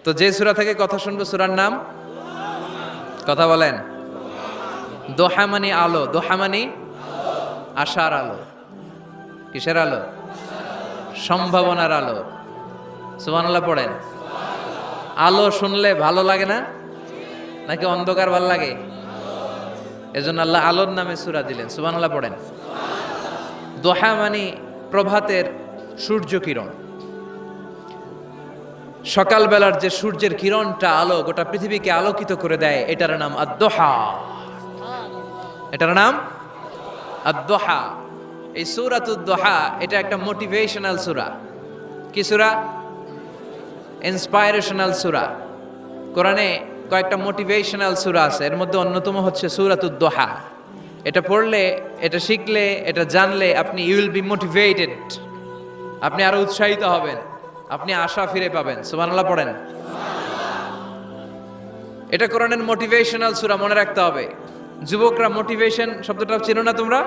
তো যে সূরা থেকে কথা শুনবো সূরার নাম কথা বলেন। দোহা মানে আলো, দোহা মানে আশার আলো। কিসের আলো? সম্ভাবনার আলো। সুবহানাল্লাহ পড়েন। আলো শুনলে ভালো লাগে না নাকি অন্ধকার ভালো লাগে? এজন্য আল্লাহ আলোর নামে সূরা দিলেন। সুবহানাল্লাহ পড়েন। দোহা মানে প্রভাতের সূর্য কিরণ। সকালবেলার যে সূর্যের কিরণটা আলো গোটা পৃথিবীকে আলোকিত করে দেয়, এটার নাম আদ-দোহা। এটার নাম আদ-দোহা। এই সূরাতুদ দোহা এটা একটা মোটিভেশনাল সূরা। কি সূরা? ইন্সপাইরেশনাল সূরা। কোরআনে কয়েকটা মোটিভেশনাল সূরা আছে, এর মধ্যে অন্যতম হচ্ছে সূরাতুদ দোহা। এটা পড়লে, এটা শিখলে, এটা জানলে আপনি ইউ উইল বি মোটিভেটেড। আপনি আরো উৎসাহিত হবেন, আপনি আশা ফিরে পাবেন। সুবহানাল্লাহ পড়েন। এটা কোরআনের মোটিভেশনাল সূরা, মনে রাখতে হবে। যুবকরা মোটিভেশন শব্দটা চেনো না তোমরা?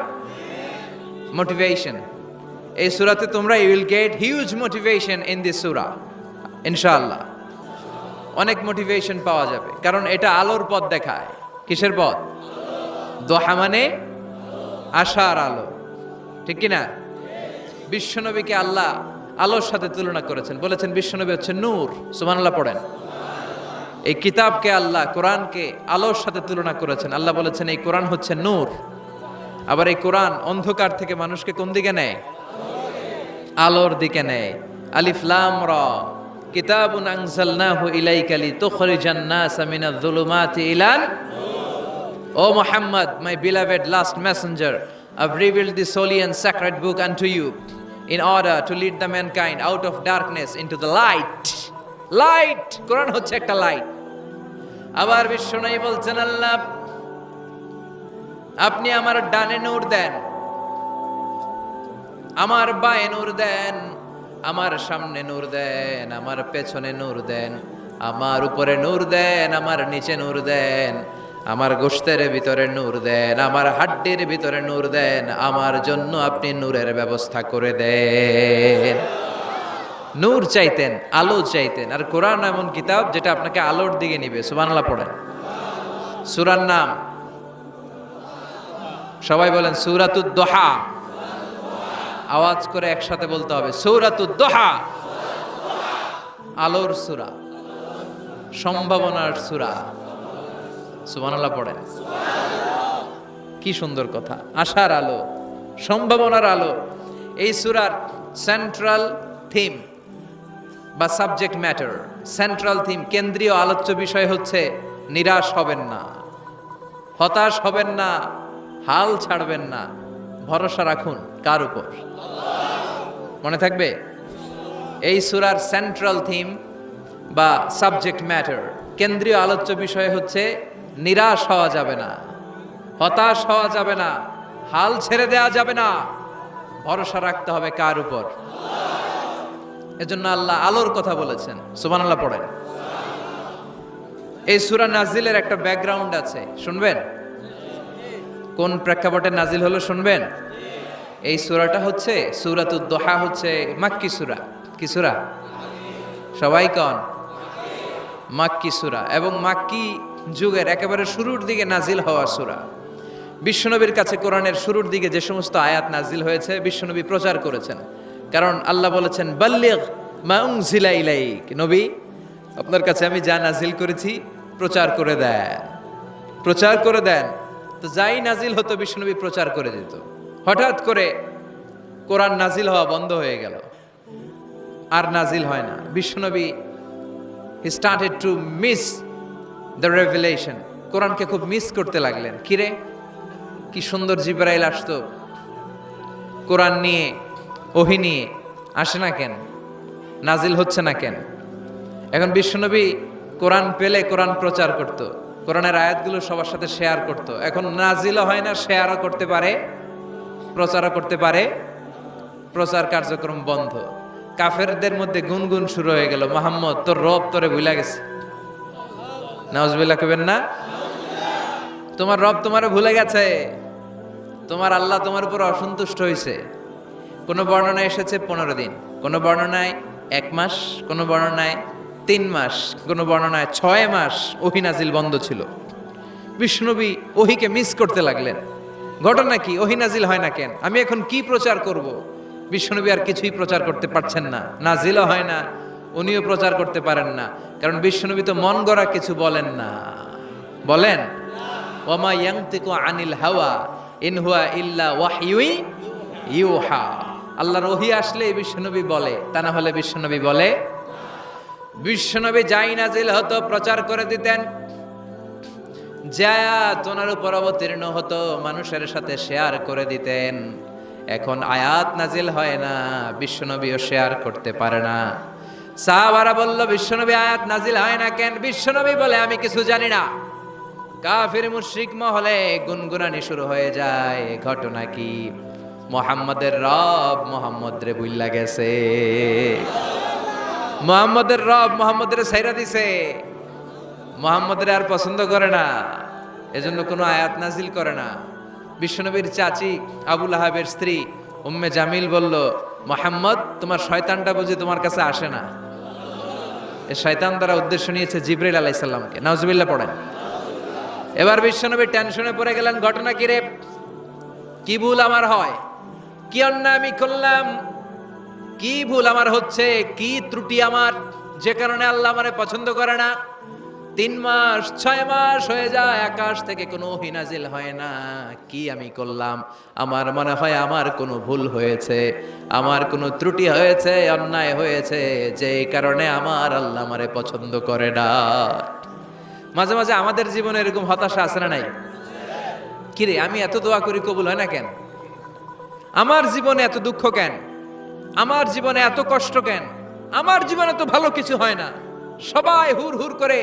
মোটিভেশন এই সূরাতে তোমরা you will get huge motivation in this সূরা ইনশাআল্লাহ। অনেক মোটিভেশন পাওয়া যাবে, কারণ এটা আলোর পথ দেখায়। কিসের পথ? দোহা মানে আশার আলো, ঠিক কি না? বিশ্বনবীকে আল্লাহ আলোর সাথে তুলনা করেছেন, বলেছেন বিশ্বনবী হচ্ছে নূর। সুবহানাল্লাহ পড়েন। এই কিতাবকে আল্লাহ, কোরআনকে আলোর সাথে তুলনা করেছেন। আল্লাহ বলেছেন এই কোরআন হচ্ছে নূর। আবার এই কোরআন অন্ধকার থেকে মানুষকে কোন দিকে নেয়? আলোর দিকে নেয়। আলিফ লাম রা কিতাবুন আনজালনাহু ইলাইকা লিতুখরিজান নাস মিনাজ যুলুমাতি ইলান। O Muhammad, my beloved last messenger, I've revealed this holy and sacred book unto you in order to lead the mankind out of darkness into the light. Light, কোরআন হচ্ছে একটা লাইট। আবার বিশ্বনবী বলছেন আল্লাহ আপনি আমার ডানে নূর দেন, আমার বায়ে নূর দেন, আমার সামনে নূর দেন, আমার পেছনে নূর দেন, আমার উপরে নূর দেন, আমার নিচে নূর দেন, আমার গোশতের ভিতরে নূর দেন, আমার হাড্ডির ভিতরে নূর দেন, আমার জন্য আপনি নূরের ব্যবস্থা করে দেন। নূর চাইতেন, আলো চাইতেন। আর কোরআন এমন কিতাব যেটা আপনাকে আলোর দিকে নিবে। সুবহানাল্লাহ পড়েন। সূরার নাম সবাই বলেন সূরাতুদ দোহা। আওয়াজ করে একসাথে বলতে হবে সূরাতুদ দোহা। আলোর সূরা, সম্ভাবনার সূরা। সুবহানাল্লাহ পড়েন। কি সুন্দর কথা! আশার আলো, সম্ভাবনার আলো। এই সূরার সেন্ট্রাল থিম বা সাবজেক্ট ম্যাটার, সেন্ট্রাল থিম, কেন্দ্রীয় আলোচ্য বিষয় হচ্ছে নিরাশ হবেন না, হতাশ হবেন না, হাল ছাড়বেন না, ভরসা রাখুন কার উপর? মনে থাকবে? এই সূরার সেন্ট্রাল থিম বা সাবজেক্ট ম্যাটার, কেন্দ্রীয় আলোচ্য বিষয় হচ্ছে নিরাশ হওয়া যাবে না, হতাশ হওয়া যাবে না, হাল ছেড়ে দেওয়া যাবে না, ভরসা রাখতে হবে কার উপর? এজন্য আল্লাহ আলোর কথা বলেছেন। সুবহানাল্লাহ পড়েন। এই সূরা নাজিলের একটা ব্যাকগ্রাউন্ড আছে, শুনবেন? কোন প্রেক্ষাপটে নাজিল হলো শুনবেন? এই সূরাটা হচ্ছে সূরাতুদ দোহা, হচ্ছে মাক্কি সূরা। কি সূরা? সবাই কোন? মাক্কি সূরা, এবং মাক্কি যুগের একেবারে শুরুর দিকে নাজিল হওয়া সূরা। বিশ্বনবীর কাছে কোরআনের শুরুর দিকে যে সমস্ত আয়াত নাজিল হয়েছে বিশ্বনবী প্রচার করেছেন, কারণ আল্লাহ বলেছেন বাল্লিগ মা উনজিলা ইলাইক, নবী আপনার কাছে আমি যা নাজিল করেছি প্রচার করে দেন, প্রচার করে দেন। তো যাই নাজিল হতো বিশ্বনবী প্রচার করে দিত। হঠাৎ করে কোরআন নাজিল হওয়া বন্ধ হয়ে গেল, আর নাজিল হয় না। বিশ্বনবী he started to miss the revelation, কোরআনকে খুব মিস করতে লাগলেন। কিরে, কি সুন্দর জিবরাইল আসতো কোরআন নিয়ে, ওহী নিয়ে, আসে না কেন? নাজিল হচ্ছে না কেন? এখন বিশ্বনবী কোরআন পেলে কোরআন প্রচার করত, কোরআনের আয়াতগুলো সবার সাথে শেয়ার করত। এখন নাজিলও হয় না, শেয়ারও করতে পারে, প্রচারও করতে পারে, প্রচার কার্যক্রম বন্ধ। কাফেরদের মধ্যে গুনগুন শুরু হয়ে গেল, মুহাম্মদ তোর রব তোরে ভুলে গেছে। নাউজুবিল্লাহ কইবেন না? তোমার রব তোমারে ভুলে গেছে, তোমার আল্লাহ তোমার উপর অসন্তুষ্ট হয়েছে। কোন বর্ণনায় এসেছে 15 দিন, কোন বর্ণনায় 1 মাস, কোন বর্ণনায় 3 মাস, কোনো বর্ণনায় 6 মাস ওহী নাজিল বন্ধ ছিল। বিশ্বনবী ওহীকে মিস করতে লাগলেন। ঘটনা কি? ওহী নাজিল হয় না কেন? আমি এখন কি প্রচার করব? বিশ্বনবী আর কিছুই প্রচার করতে পারছেন না, নাজিলও হয় না, উনিও প্রচার করতে পারেন না। কারণ বিশ্বনবী তো মন গড়া কিছু বলেন না। বলেন, ওমা ইয়ানতিকু আনিল হাওয়া ইন হুয়া ইল্লা ওয়াহয়ুই ইউহা। আল্লাহর ওহী আসলে বিশ্বনবী বলে, তা না হলে বিশ্বনবী বলে। বিশ্বনবী যাই নাজিল হতো প্রচার করে দিতেন, আয়াত ওনার উপর অবতীর্ণ হতো মানুষের সাথে শেয়ার করে দিতেন। এখন আয়াত নাজিল হয় না, বিশ্বনবীও শেয়ার করতে পারে না। সাহাবারা বলল, বিশ্বনবী আয়াত নাজিল হয় না কেন? বিশ্বনবী বলে, আমি কিছু জানি না। কাফির মুশরিক মহলে গুনগুনানি শুরু হয়ে যায়। ঘটনা কি? মুহাম্মাদের রব মুহাম্মদ রে বুইল্লা গেছে, মুহাম্মাদের রব মুহাম্মদের ছাইরা দিছে, মুহাম্মদের আর পছন্দ করে না, এজন্য কোনো আয়াত নাজিল করে না। বিশ্বনবীর চাচি আবু লাহাবের স্ত্রী উম্মে জামিল বলল, মুহাম্মদ তোমার শয়তানটা বুঝি তোমার কাছে আসে না? এই শয়তান দ্বারা উদ্দেশ্য নিয়েছে জিবরাইল আলাইহিস সালামকে। নাউজুবিল্লাহ পড়েন। এবার বিশ্বনবী টেনশনে পড়ে গেলেন। ঘটনা কি রে? কি ভুল আমার হয়? কি অন্যায় আমি করলাম? কি ভুল আমার হচ্ছে? কি ত্রুটি আমার, যে কারণে আল্লাহ আমারে পছন্দ করে না? 3 মাস 6 মাস হয়ে যায়, আকাশ থেকে কোনো ওহী নাজিল হয় না। কি আমি করলাম? আমার মনে হয় আমার কোনো ভুল হয়েছে, আমার কোনো ত্রুটি হয়েছে, অন্যায় হয়েছে, যে কারণে আমার আল্লাহ আমারে পছন্দ করে না। মাঝে মাঝে আমাদের জীবনে এরকম হতাশা আছে না নাই? কিরে, আমি এত দোয়া করি কবুল হয় না কেন? আমার জীবনে এত দুঃখ কেন? আমার জীবনে এত কষ্ট কেন? আমার জীবনে তো ভালো কিছু হয় না। সবাই হুর হুর করে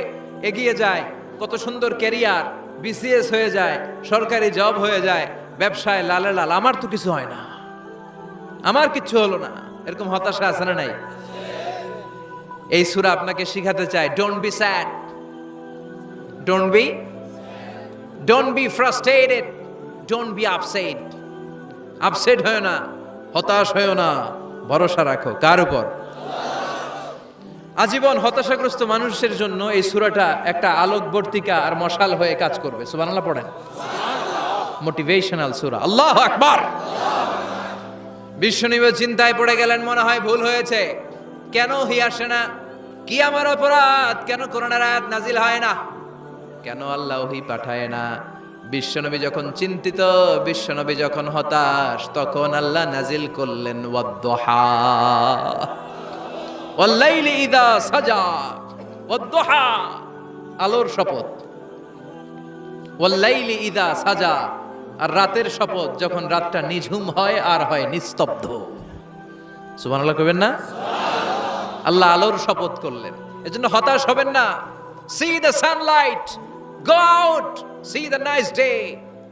এগিয়ে যায়, কত সুন্দর ক্যারিয়ার, বিসিএস হয়ে যায়, সরকারি জব হয়ে যায়, ব্যবসায় লালে লাল, আমার তো কিছু হয় না, আমার কিচ্ছু হলো না। এরকম হতাশা আছে না নাই? এই সূরা আপনাকে শিখাতে চায়, don't be sad, don't be frustrated, don't be upset. Upset হয় না, হতাশ হয় না, ভরসা রাখো কার উপর? আজীবন হতাশাগ্রস্ত মানুষের জন্য এই সূরাটা একটা আলোকবর্তিকা আর মশাল হয়ে কাজ করবে। সুবহানাল্লাহ পড়েন। মোটিভেশনাল সূরা। আল্লাহু আকবার। বিশ্বনবী চিন্তায় পড়ে গেলেন, মনে হয় ভুল হয়েছে। কেন ওহী আসে না? কি আমার অপরাধ? কেন কোরআনের আয়াত নাজিল হয় না? কেন আল্লাহ ওহী পাঠায় না? বিশ্বনবী যখন চিন্তিত, বিশ্বনবী যখন হতাশ, তখন আল্লাহ নাজিল করলেন ওয়াদ-দুহা, ওয়াল-লাইলি ইযা সাজা, ওয়াদ-দুহা, আলোর শপথ, ওয়াল-লাইলি ইযা সাজা, আর রাতের শপথ, যখন রাতটা নিঝুম হয় আর হয় নিস্তব্ধ। সুবহানাল্লাহ কইবেন না? আল্লাহ আলোর শপথ করলেন। এজন্য হতাশ হবেন না। See the sunlight, go out, see the nice day.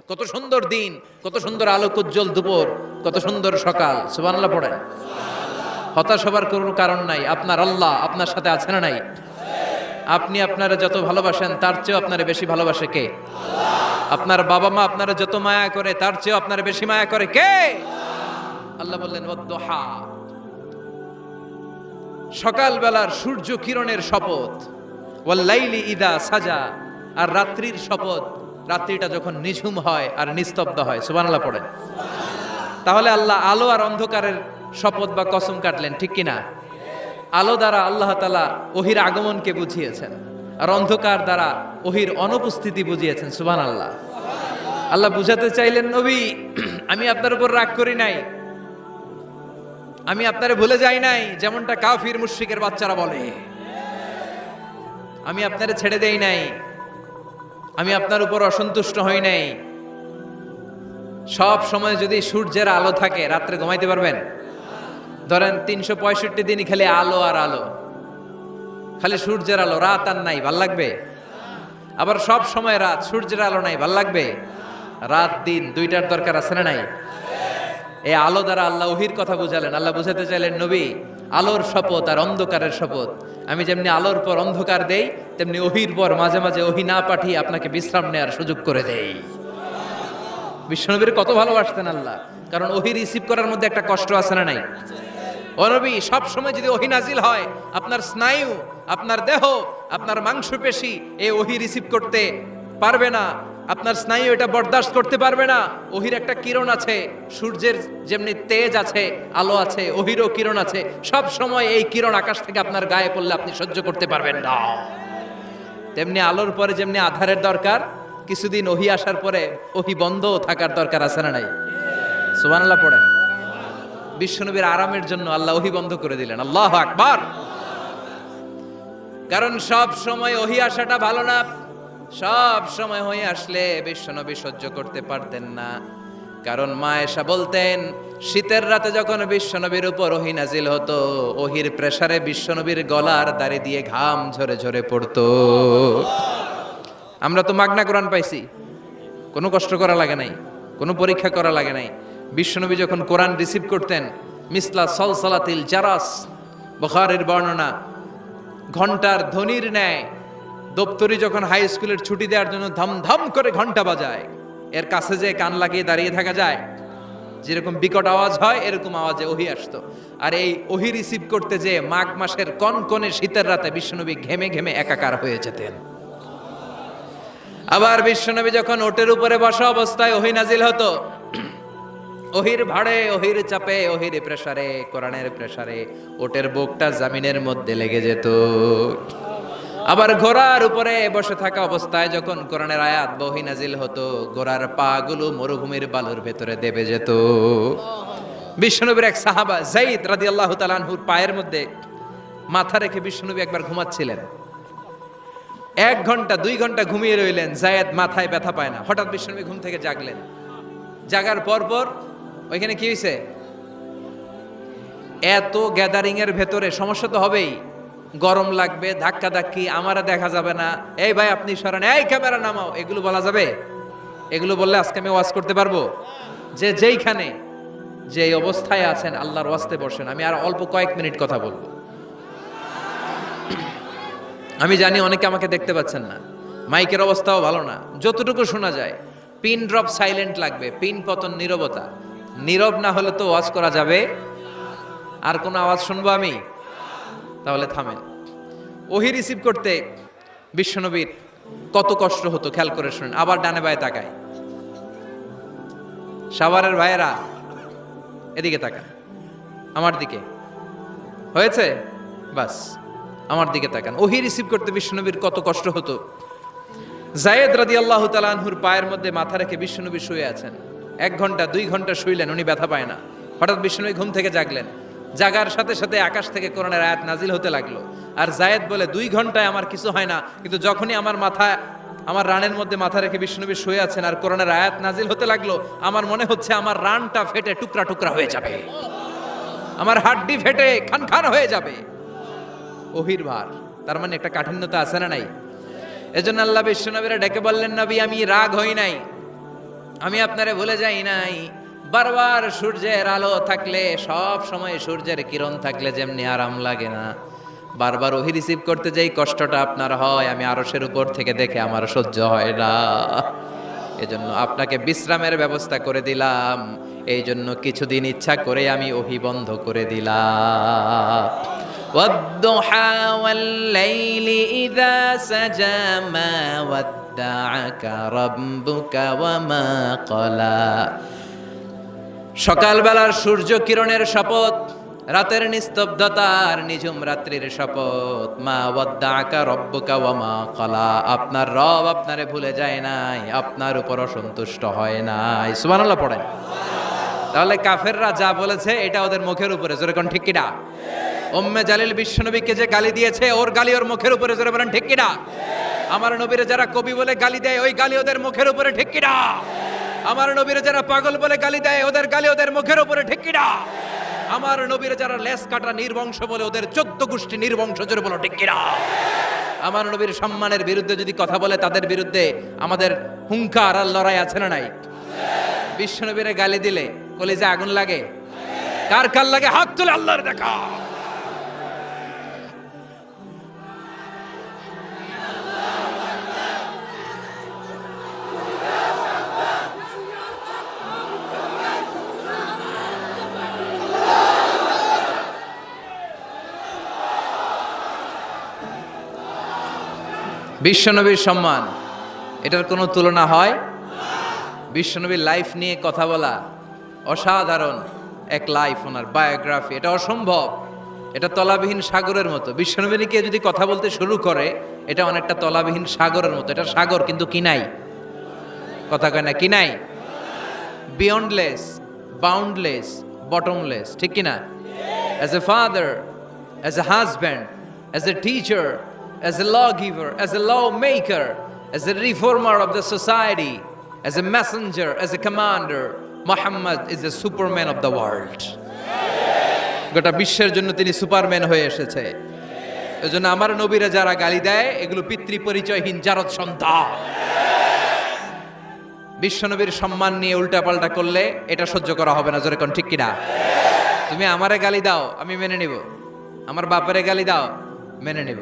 কত সুন্দর দিন, কত সুন্দর আলোক উজ্জ্বল দুপুর, কত সুন্দর সকাল। সুবহানাল্লাহ পড়েন। হতাশ হবার কোনো কারণ নাই। আপনার আল্লাহ আপনার সাথে আছে না নাই? আপনি আপনারা যত ভালোবাসেন তার চেয়েও আপনারে বেশি ভালোবাসে কে? আপনার বাবা মা আপনারা যত মায়া করে তার চেয়েও আপনারে বেশি মায়া করে কে? আল্লাহ বললেন ওয়াদ-দুহা, সকালবেলার সূর্য কিরণের শপথ, ওয়াল-লাইলি ইযা সাজা, আর রাত্রির শপথ, রাত্রিটা যখন নিঝুম হয় আর নিস্তব্ধ হয়। সুবহানাল্লাহ পড়েন। তাহলে আল্লাহ আলো আর অন্ধকারের শপথ বা কসম কাটলেন, ঠিক কিনা? আলো দ্বারা আল্লাহ তাআলা ওহীর আগমনকে বুঝিয়েছেন, আর অন্ধকার দ্বারা ওহীর অনুপস্থিতি বুঝিয়েছেন। সুবহানাল্লাহ। আল্লাহ বুঝাতে চাইলেন, নবী আমি আপনার উপর রাগ করি নাই, আমি আপনারে ভুলে যাই নাই, যেমনটা কাফির মুশরিকের বাচ্চারা বলে। আমি আপনারে ছেড়ে দেই নাই, আমি আপনার উপর অসন্তুষ্ট হই নাই। সব সময় যদি সূর্যের আলো থাকে, রাত্রে ঘুমাইতে পারবেন? ধরেন 365 দিনই খালি আলো আর আলো, খালি সূর্যের আলো, রাত আর নাই, ভাল লাগবে? আবার সব সময় রাত, সূর্যের আলো নাই, ভাল লাগবে? রাত দিন দুইটার দরকার আছে না নাই? এই আলো দ্বারা আল্লাহ ওহীর কথা বুঝালেন। আল্লাহ বুঝাতে চাইলেন, নবী আলোর শপথ আর অন্ধকারের শপথ, আমি যেমনি আলোর পর অন্ধকার দেই, তেমনি ওহীর পর মাঝে মাঝে ওহী না পাঠিয়ে আপনাকে বিশ্রাম নেওয়ার সুযোগ করে দেই। বিশ্বনবীর কত ভালোবাসতেন আল্লাহ, কারণ ওহী রিসিভ করার মধ্যে একটা কষ্ট আছে না নাই? ও নবী, সব সময় যদি ওহী নাজিল হয়, আপনার স্নায়ু, আপনার দেহ, আপনার মাংসপেশি এই ওহী রিসিভ করতে পারবে না, আপনার স্নায়ু এটা বরদাস্ত করতে পারবে না। ওহির একটা কিরণ আছে, সূর্যের যেমনি তেজ আছে, আলো আছে, ওহিরও কিরণ আছে। সব সময় এই কিরণ আকাশ থেকে আপনার গায়ে পড়লে আপনি সহ্য করতে পারবেন না। তেমনি আলোর পরে যেমনি আধারের দরকার, কিছুদিন ওহি আসার পরে ওহি বন্ধ থাকার দরকার আছে না নাই? সুবহানাল্লাহ পড়েন। বিশ্বনবীর আরামের জন্য আল্লাহ ওহি বন্ধ করে দিলেন। আল্লাহু আকবার। কারণ সব সময় ওহি আসাটা ভালো না। সব সময় হয়ে আসলে বিশ্বনবী সহ্য করতে পারতেন না। কারণ মা আয়েশা বলতেন, শীতের রাতে যখন বিশ্বনবীর উপর ওহী নাজিল হতো, ওহির প্রেসারে বিশ্বনবীর গলার দাড়ি দিয়ে ঘাম ঝরে ঝরে পড়তো। আমরা তো মাগনা কোরআন পাইছি, কোনো কষ্ট করা লাগে নাই, কোনো পরীক্ষা করা লাগে নাই। বিশ্বনবী যখন কোরআন রিসিভ করতেন, মিসলা সলসলাতিল জারাস, বুখারীর বর্ণনা, ঘন্টার ধ্বনির ন্যায় দপ্তরি যখন হাই স্কুলের ছুটি দেওয়ার জন্য ধমধম করে ঘন্টা বাজায়, এর কাছে যে কান লাগিয়ে দাঁড়িয়ে থাকা যায়, যেরকম বিকট আওয়াজ হয় এরকম আওয়াজে ওহী আসতো। আর এই ওহী রিসিভ করতে যে মাঘ মাসের কনকনে শীতের রাতে বিশ্বনবী ঘেমে ঘেমে একাকার হয়ে যেতেন। আবার বিশ্বনবী যখন ওটের উপরে বসা অবস্থায় ওহী নাজিল হতো, ওহির ভাড়ে, ওহির চাপে, ওহির প্রেসারে, কোরআনের প্রেসারে ওটের বুকটা জমিনের মধ্যে লেগে যেত। আবার ঘোড়ার উপরে বসে থাকা অবস্থায় যখন কোরআনের আয়াত ওহী নাজিল হতো, ঘোড়ার পা গুলো মরুভূমির বালুর ভেতরে দেবে যেত। বিশ্বনবীর এক সাহাবা যায়েদ রাদিয়াল্লাহু তাআলা আনহুর পায়ের মধ্যে মাথা রেখে বিশ্বনবী একবার ঘুমাচ্ছিলেন। 1 ঘন্টা 2 ঘন্টা ঘুমিয়ে রইলেন, যায়েদ মাথায় ব্যথা পায় না। হঠাৎ বিশ্বনবী ঘুম থেকে জাগলেন। জাগার পর ওইখানে কি হয়েছে? এত গ্যাদারিং এর ভেতরে সমস্যা তো হবেই, গরম লাগবে, ধাক্কা ধাক্কি, আমারা দেখা যাবে না, এই ভাই আপনি সরেন, এই ক্যামেরা নামাও, এগুলো বলা যাবে? এগুলো বললে আজকে আমি ওয়াজ করতে পারবো? যে যেইখানে যে অবস্থায় আছেন আল্লাহর ওয়াস্তে বসেন। আমি আর অল্প কয়েক মিনিট কথা বলবো। আমি জানি অনেকে আমাকে দেখতে পাচ্ছেন না, মাইকের অবস্থাও ভালো না, যতটুকু শোনা যায় পিন ড্রপ সাইলেন্ট লাগবে, পিন পতন নীরবতা। নীরব না হলে তো ওয়াজ করা যাবে? আর কোনো আওয়াজ শুনবো আমি? তাহলে থামেন। ওহী রিসিভ করতে বিশ্বনবীর কত কষ্ট হতো খেয়াল করে শুনেন। আবার ডানে বায়ে তাকায়। সাভারের ভাইয়েরা এদিকে তাকান, আমার দিকে হয়েছে, বাস আমার দিকে তাকান। ওহী রিসিভ করতে বিশ্বনবীর কত কষ্ট হতো। যায়েদ রাদিয়াল্লাহু তাআলা আনহুর পায়ের মধ্যে মাথা রেখে বিশ্বনবী শুয়ে আছেন। 1 ঘন্টা 2 ঘন্টা শুইলেন, উনি ব্যথা পায় না। হঠাৎ বিশ্বনবী ঘুম থেকে জাগলেন। জাগার সাথে সাথে আকাশ থেকে কোরআনের আয়াত নাজিল হতে লাগলো। আর যায়েদ বলে 2 ঘন্টায় আমার কিছু হয় না, কিন্তু যখনই আমার রানের মধ্যে মাথা রেখে বিশ্বনবী শুয়ে আছেন আর কোরআনের আয়াত নাজিল হতে লাগলো, আমার মনে হচ্ছে আমার রানটা ফেটে টুকরা টুকরা হয়ে যাবে, আমার হাড্ডি ফেটে খান খান হয়ে যাবে। ওহির ভার, তার মানে একটা কাঠিন্যতা আছে না নাই? এজন্য আল্লাহ বিশ্বনবীরা ডেকে বললেন, নবী আমি রাগ হই নাই, আমি আপনারে ভুলে যাই নাই। বারবার সূর্যের আলো থাকলে, সব সময় সূর্যের কিরণ থাকলে যেমনি আরাম লাগে না, বারবার ওহী রিসিভ করতে যেই কষ্টটা আপনার হয়, আমি আরশের উপর থেকে দেখে আমার সহ্য হয় না। এজন্য আপনাকে বিশ্রামের ব্যবস্থা করে দিলাম। এই জন্য কিছুদিন ইচ্ছা করে আমি ওহী বন্ধ করে দিলাম। ওয়াদ-দুহা ওয়াল-লাইলি ইযা সাজা মা ওয়াদ্দাআকা রাব্বুকা ওয়া মা ক্বালা। সকালবেলার সূর্য কিরণের শপথ, রাতের নিস্তব্ধতার নিঝুম রাত্রির শপথ। মা ওয়াদ্দাআকা রাব্বুকা ওয়া মা ক্বালা। আপনার রব আপনারে ভুলে যায় নাই, আপনার উপর অসন্তুষ্ট হয় নাই। সুবহানাল্লাহ পড়েন। তাহলে কাফেররা যা বলেছে এটা ওদের মুখের উপরে, জোরে কোন ঠিক কিনা? উম্মে জালিল বিশ্বনবীকে যে গালি দিয়েছে, ওর গালি ওর মুখের উপরে, জোরে বলেন ঠিক কিনা? আমার নবীরে যারা কবি বলে গালি দেয়, ওই গালি ওদের মুখের উপরে, ঠিক কিনা? আমার নবীরে যারা পাগল বলে গালি দেয়, ওদের গালি ওদের মুখের উপরে, ঠিক কিনা? আমার নবীরে যারা লেস কাটা নির্বংশ বলে, ওদের 14 গোষ্ঠী নির্বংশ, জোরে বলো ঠিক কিনা? আমার নবীর সম্মানের বিরুদ্ধে যদি কথা বলে, তাদের বিরুদ্ধে আমাদের হুঙ্কার আর লড়াই আছে না নাই? বিশ্বনবীরে গালি দিলে কলিজা আগুন লাগে? কার কার লাগে? হাত তুলে আল্লাহর দেখা। বিশ্বনবীর সম্মান, এটার কোনো তুলনা হয়? বিশ্বনবীর লাইফ নিয়ে কথা বলা, অসাধারণ এক লাইফ, ওনার বায়োগ্রাফি, এটা অসম্ভব। এটা তলাবিহীন সাগরের মতো। বিশ্বনবী নিয়ে যদি কথা বলতে শুরু করে, এটা অনেকটা তলাবিহীন সাগরের মতো। এটা সাগর কিন্তু কি নাই, কথা কয় না, কি নাই? বিয়ন্ডলেস, বাউন্ডলেস, বটমলেস, ঠিক কিনা? As a father, as a husband, as a teacher, as a lawgiver, as a lawmaker, as a reformer of the society, as a messenger, as a commander, Muhammad is the superman of the world. গোটা বিশ্বের জন্য তিনি Superman হয়ে এসেছে। এজন্য আমার নবীরা যারা গালি দেয়, এগুলো পিতৃ পরিচয়হীন জারদ সন্তান। বিশ্বনবীর সম্মান নিয়ে উল্টাপাল্টা করলে এটা সহ্য করা হবে না, জোরে কোন ঠিক কিনা? তুমি আমারে গালি দাও, আমি মেনে নিব। আমার বাপেরে গালি দাও, মেনে নিব।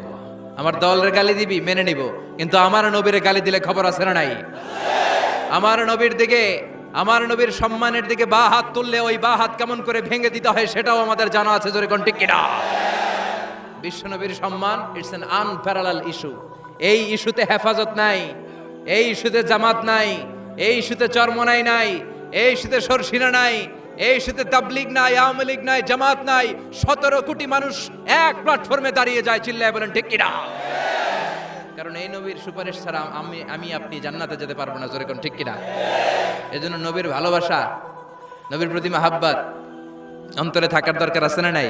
আমার দলের গালি দিবি, মেনে নিব। কিন্তু আমার নবীরে গালি দিলে খবর আছে না নাই? আমার নবীর দিকে, আমার নবীর সম্মানের দিকে বা হাত তুললে ওই বা হাত কেমন করে ভেঙে দিতে হয় সেটাও আমাদের জানা আছে, জোরে কোন ঠিক কিনা? বিশ্বনবীর সম্মান, ইটস অ্যান আনপ্যারালাল ইস্যু। এই ইস্যুতে হেফাজত নাই, এই ইস্যুতে জামাত নাই, এই ইস্যুতে চরমনাই নাই, এই ইস্যুতে সরসিনা নাই, এই ইস্যুতে তাবলীগ নাই, আওয়ামী লীগ নাই, জামাত নাই। 17 কোটি মানুষ এক প্ল্যাটফর্মে দাঁড়িয়ে যায়, চিল্লায় বলেন ঠিক কিনা? কারণ এই নবীর সুপারিশ ছাড়া আমি আপনি জান্নাতে যেতে পারবো না, জোরে কোন ঠিক কিনা? এজন্য নবীর ভালোবাসা, নবীর প্রতি মাহাব্বত অন্তরে থাকার দরকার আছে না নাই?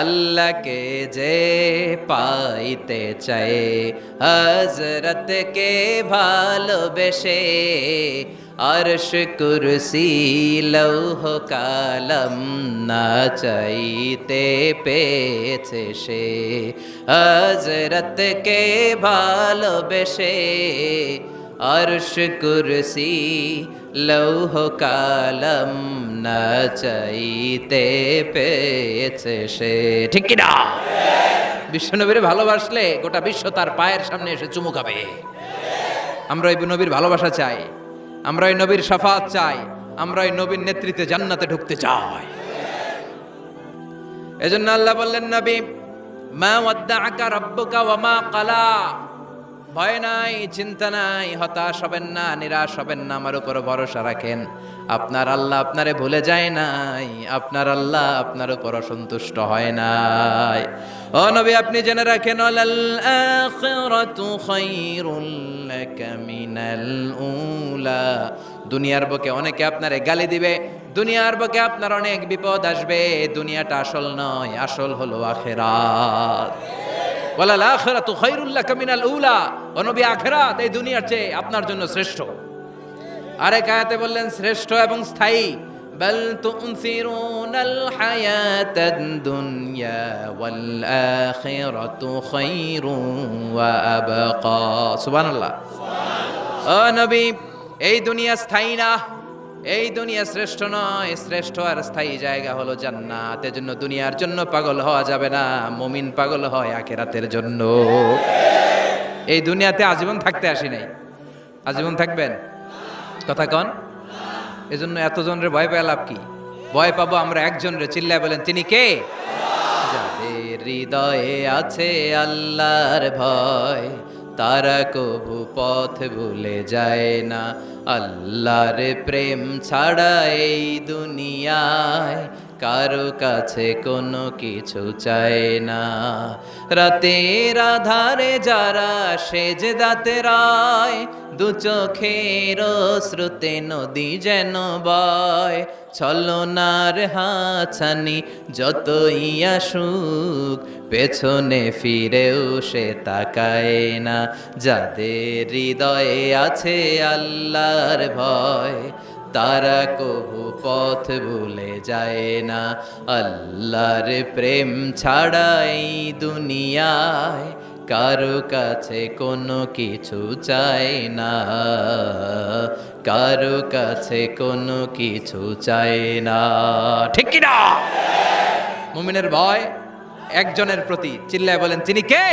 আল্লাহকে যে পাইতে চায়, হযরতকে ভালোবেসে, আরশ কুরসি লৌহ কালাম না চাইতে পেয়েছে সে। হযরতকে ভালোবেসে, আরশ কুরসি লৌহ কালাম না চাইতে পেয়েছে সে, ঠিক কিনা? বিশ্বনবীরে ভালোবাসলে গোটা বিশ্ব তার পায়ের সামনে এসে চুমু খাবে। আমরা এই নবীর ভালোবাসা চাই, আমরা এই নবীর শাফাত চাই, আমরা এই নবীর নেতৃত্বে জান্নাতে ঢুকতে চাই। এজন্য আল্লাহ বললেন, নবী, মা ওয়াদ্দাআকা রাব্বুকা ওয়া মা ক্বালা। ভয় নাই, চিন্তা নাই, হতাশ হবেন না, নিরাশ হবেন না, আমার উপর ভরসা রাখেন। আপনার আল্লাহ আপনারে ভুলে যায় নাই, আপনার আল্লাহ আপনার উপর অসন্তুষ্ট হয় নাই। ও নবী, আপনি জেনে রাখেন, আলাল আখিরাতু খায়রুল লাকা মিনাল উলা। দুনিয়ার বুকে অনেকে আপনারে গালি দিবে, দুনিয়ার বুকে আপনার অনেক বিপদ আসবে। দুনিয়াটা আসল নয়, আসল হলো আখিরাত। ওয়ালাল আখিরাতু খায়রুল লাকা মিনাল উলা। ও নবী, আখিরাত এই দুনিয়ার চেয়ে আপনার জন্য শ্রেষ্ঠ। আরেক আয়াতে বললেন শ্রেষ্ঠ এবং স্থায়ী। বাল তুনসিরুনাল হায়াতাদ দুনিয়া ওয়াল আখিরাতু খায়রুন ওয়া আবকা। সুবহানাল্লাহ। ও নবী, এই দুনিয়া স্থায়ী না, এই দুনিয়া শ্রেষ্ঠ নয়, শ্রেষ্ঠ আর স্থায়ী জায়গা হলো জান্নাত। এজন্য দুনিয়ার জন্য পাগল হওয়া যাবে না, মুমিন পাগল হয় আখিরাতের জন্য। এই দুনিয়াতে আজীবন থাকতে আসি নাই, আজীবন থাকবেন, কথা কন। এজন্য এতজনের ভয় পেয়ে লাভ কি? ভয় পাবো আমরা একজনের, চিল্লায় বলেন তিনি কে? যাদের হৃদয়ে আছে আল্লাহর ভয়, তারা কবু পথ ভুলে যায় না। আল্লাহর প্রেম ছাড়া এই দুনিয়ায় কারো কাছে কোনো কিছু চায় না। রাতের আধারে যারা সেজদাতে রায়, দু চোখের শ্রুতে নদী যেন বয়। ছলনার হাছানি যতই আসুক, পেছনে ফিরেও সে তাকায় না। যাদের হৃদয়ে আছে আল্লাহর ভয়, তারা কবু পথ ভুলে যায় না। আল্লাহর প্রেম ছাড়াই দুনিয়ায় কারো কাছে কোনো কিছু চায় না, কারো কাছে কোনো কিছু চায় না, ঠিক কি না? মুমিনের ভয় একজনের প্রতি, চিল্লায় বলেন তিনি কে?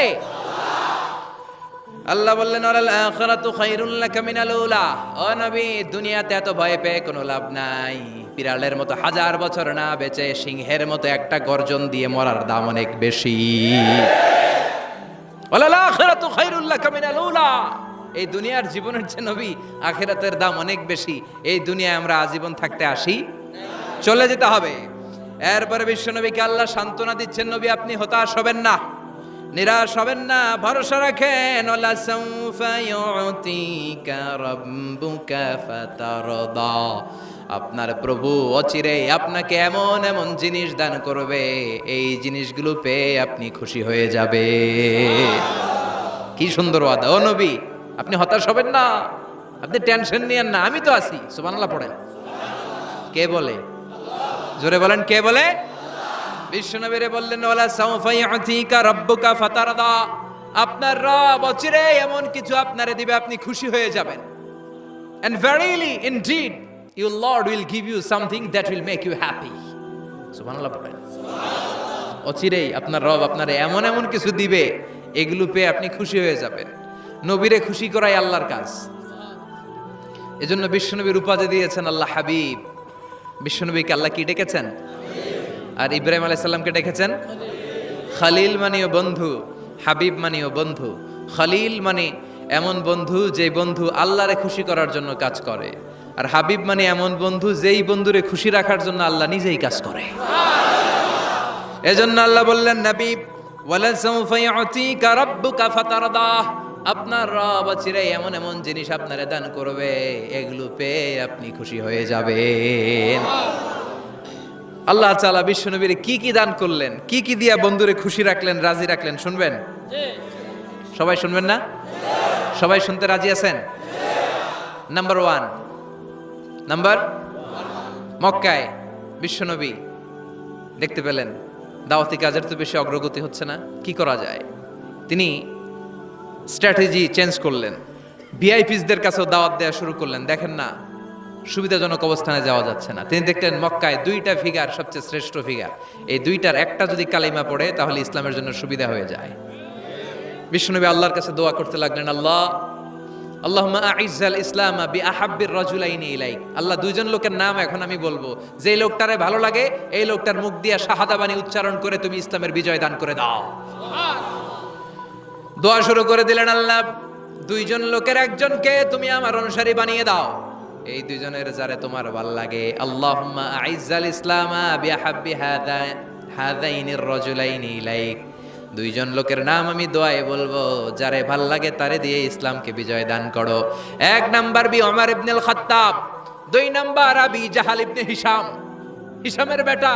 আল্লাহ বললেন, আলাল আখিরাতু খায়রুল লাকা মিনাল উলা। ও নবী, দুনিয়াতে এত ভয় পেয়ে কোনো লাভ নাই। বিড়ালের মতো 1000 বছর না বেঁচে সিংহের মতো একটা গর্জন দিয়ে মরার দাম অনেক বেশি। ওয়ালাল আখিরাতু খায়রুল লাকা মিনাল উলা। এই দুনিয়ার জীবনের চেয়ে নবী আখিরাতের দাম অনেক বেশি। এই দুনিয়ায় আমরা আজীবন থাকতে আসি, চলে যেতে হবে। এরপরে বিশ্বনবীকে আল্লাহ সান্ত্বনা দিচ্ছেন, নবী আপনি হতাশ হবেন না, নিরাশ হবেন না, ভরসা রাখেন। ওয়ালা সাউফা ইউতিকা রাব্বুকা ফাতারদা। আপনার প্রভু অচিরেই আপনাকে এমন এমন জিনিস দান করবে, এই জিনিসগুলো পেয়ে আপনি খুশি হয়ে যাবে। কি সুন্দর ওয়াদা। ও নবী আপনি হতাশ হবেন না, আপনি টেনশন নিয়েন না, আমি তো আছি। সুবহানাল্লাহ পড়েন। কে বলে? জোরে বলেন, কে বলে? বিশ্বনবীরে বললেন ওয়ালা সাউফা ইউতিকা রাব্বুকা ফাতারদা। আপনার রব অচিরেই এমন কিছু আপনারে দিবে, আপনি খুশি হয়ে যাবেন। And verily indeed your Lord will give you something that will make you happy. সুবহানাল্লাহ পড়েন। অচিরেই আপনার রব আপনারে এমন এমন কিছু দিবে, এগুলো পেয়ে আপনি খুশি হয়ে যাবেন। নবীরে খুশি করাই আল্লাহর কাজ। এজন্য বিশ্বনবীর উপাধি দিয়েছেন আল্লাহ হাবিব। বিশ্বনবীকে আল্লাহ কি ডেকেছেন? আর ইব্রাহিম আলাইহিস সালামকে ডেকেছেন খলিল, মানেও বন্ধু, হাবিব মানেও বন্ধু। খলিল মানে এমন বন্ধু যে বন্ধু আল্লাহরে খুশি করার জন্য কাজ করে, আর হাবিব মানে এমন বন্ধু যেই বন্ধুরে খুশি রাখার জন্য আল্লাহ নিজেই কাজ করে। এজন্য আল্লাহ বললেন নবী ওয়ালা সাউফা ইউতিকা রাব্বুকা ফাতারদা। আপনার রব চিরাই এমন এমন জিনিস আপনারে দান করবে, এগুলো পেয়ে আপনি খুশি হয়ে যাবেন। আল্লাহ তাআলা বিশ্বনবীর কি কি দান করলেন, কি কি দিয়া বন্ধুরে খুশি রাখলেন, রাজি রাখলেন, শুনবেন? সবাই শুনবেন না? সবাই শুনতে রাজি আছেন? নাম্বার 1, মক্কায় বিশ্বনবী দেখতে পেলেন দাওয়াতি কাজের তো বেশি অগ্রগতি হচ্ছে না, কি করা যায়? তিনি স্ট্র্যাটেজি চেঞ্জ করলেন, ভিআইপিসদের কাছেও দাওয়াত দেওয়া শুরু করলেন। দেখেন না সুবিধাজনক অবস্থানে যাওয়া যাচ্ছে না, তিনি দেখলেন মক্কায় 2টা ফিগার সবচেয়ে শ্রেষ্ঠ ফিগার, এই 2টার একটা যদি কালিমা পড়ে তাহলে ইসলামের জন্য সুবিধা হয়ে যায়। বিশ্বনবী আল্লাহর কাছে দোয়া করতে লাগলেন, আল্লাহুম্মা আইজ্জাল ইসলামা বিআহাব্বির রাজুলাইনি ইলাইক। আল্লাহ, 2জন লোকের নাম এখন আমি বলবো, যে লোকটারে ভালো লাগে এই লোকটার মুখ দিয়ে শাহাদা বাণী উচ্চারণ করে তুমি ইসলামের বিজয় দান করে দাও। দোয়া শুরু করে দিলেন, আল্লাহ 2জন লোকের একজনকে তুমি আমার অনুসারী বানিয়ে দাও, এই 2জনের যারে তোমার ভালো লাগে। আল্লাহুম্মা আইজ্জাল ইসলামা বিআহাব্বি হাদাইনির রাজুলাইনি ইলাইক। 2জন লোকের নাম আমি দোয়ায় বলবো, যারে ভাল লাগে তারে দিয়ে ইসলামকে বিজয় দান করো। 1 নাম্বার ওমর ইবনে আল খাত্তাব, 2 নাম্বার আবি জাহাল ইবনে হিশাম। হিশামের বেটা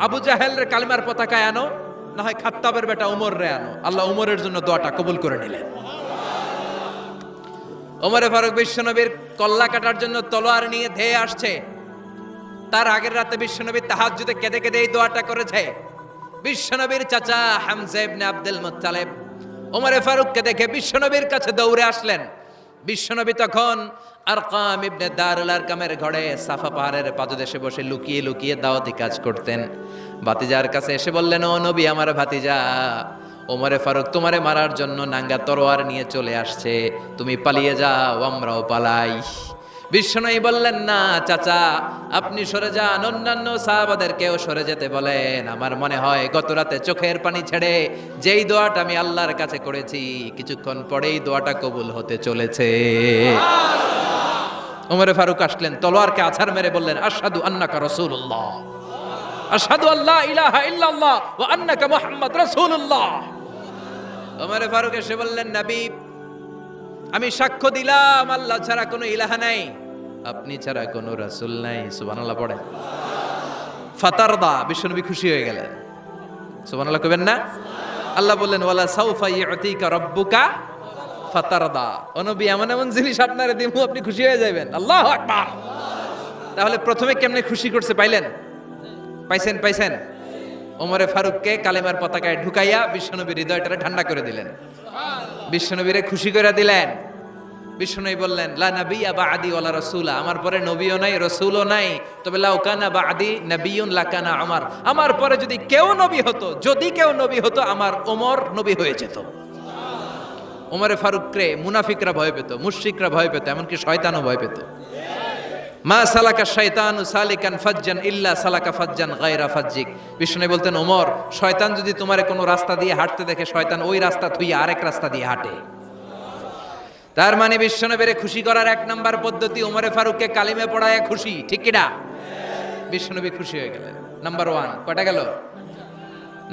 আবু জাহেলের কালিমার পতাকায় আনো, না হয় খাত্তাবের বেটা ওমর রে আনো। আল্লাহ ওমরের জন্য দোয়াটা কবুল করে নিলেন। ওমরে ফারুক বিশ্বনবীর কল্লা কাটার জন্য তলোয়ার নিয়ে ধেয়ে আসছে, তার আগের রাতে বিশ্বনবী তাহাজ্জুদে কেঁদে কেঁদে এই দোয়াটা করেছে। বিশ্বনবীর চাচা হামজা ইবনে আব্দুল মুত্তালিব ওমরে ফারুককে দেখে বিশ্বনবীর কাছে দৌড়ে আসলেন। বিশ্বনবী তখন আরকাম ইবনে দারুল আরকামের ঘরে সাফা পাহাড়ের পাদদেশে বসে লুকিয়ে লুকিয়ে দাওয়াতি কাজ করতেন। ভাতিজার কাছে এসে বললেন, ও নবী, আমার ভাতিজা ওমরে ফারুক তোমারে মারার জন্য নাঙ্গা তরোয়ার নিয়ে চলে আসছে, তুমি পালিয়ে যাও, আমরাও পালাই। বিশ্বনবী বললেন, না চাচা, আপনি সরে যান, অন্যান্য সাহাবাদেরকেও সরে যেতে বলেন। আমার মনে হয় গত রাতে চোখের পানি ছেড়ে যেই দোয়াটা আমি আল্লাহর কাছে করেছি, কিছুক্ষণ পরেই দোয়াটা কবুল হতে চলেছে। ওমরে ফারুক আসলেন, তলোয়ারকে আছাড় মেরে বললেন, আশহাদু আন্নাকা রাসূলুল্লাহ, আশহাদু আল্লা ইলাহা ইল্লাল্লাহ ওয়া আন্নাকা মুহাম্মদ রাসূলুল্লাহ। ওমরে ফারুক এসে বললেন, নবী, আমি সাক্ষ্য দিলাম আল্লাহ ছাড়া কোনো ইলাহা নাই, আপনি ছাড়া কোনো রাসূল নাই। সুবহানাল্লাহ পড়েন। ফাতারদা, বিশ্বনবী খুশি হয়ে গেলেন। সুবহানাল্লাহ কইবেন না? আল্লাহ বললেন, ওয়ালা সাউফা ইউতিকা রাব্বুকা ফাতারদা। ও নবী, এমন এমন জিনিস আপনারে দিমু, আপনি খুশি হয়ে যাবেন। আল্লাহু আকবার। তাহলে প্রথমে কেমনে খুশি করছে পাইলেন? পাইছেন? ওমরে ফারুককে কালেমার পতাকায় ঢুকাইয়া বিশ্বনবীর হৃদয়টারে ঠান্ডা করে দিলেন, বিশ্বনবীরে খুশি করে দিলেন। বিশ্বনবী বললেন, লা নাবিয়্যা বা'দি ওয়ালা রাসূলা, আমার পরে নবীও নাই রাসূলও নাই, তবে লাউ কানা বা'দি নাবিয়্যুন লাকানা ওমর, আমার পরে যদি কেউ নবী হতো আমার ওমর নবী হয়ে যেত। ওমরে ফারুককে মুনাফিকরা ভয় পেত, মুশরিকরা ভয় পেত, এমনকি শয়তানও ভয় পেত। মা সালাকা শাইতানু সালিকান ফাজ্জান ইল্লা সালাকা ফাজ্জান গায়রা ফাজ্জিক। বিষ্ণু বলতেন, ওমর, শয়তান যদি তোমারে কোনো রাস্তা দিয়ে হাঁটতে দেখে, শয়তান ওই রাস্তা থুইয়া আরেক রাস্তা দিয়ে হাঁটে। তার মানে বিশ্বনবীরে খুশি করার এক নাম্বার পদ্ধতি ওমরে ফারুককে কালিমে পড়ায় খুশি, ঠিক কি না? বিশ্বনবী খুশি হয়ে গেলেন। নাম্বার 1 কয়টা গেল?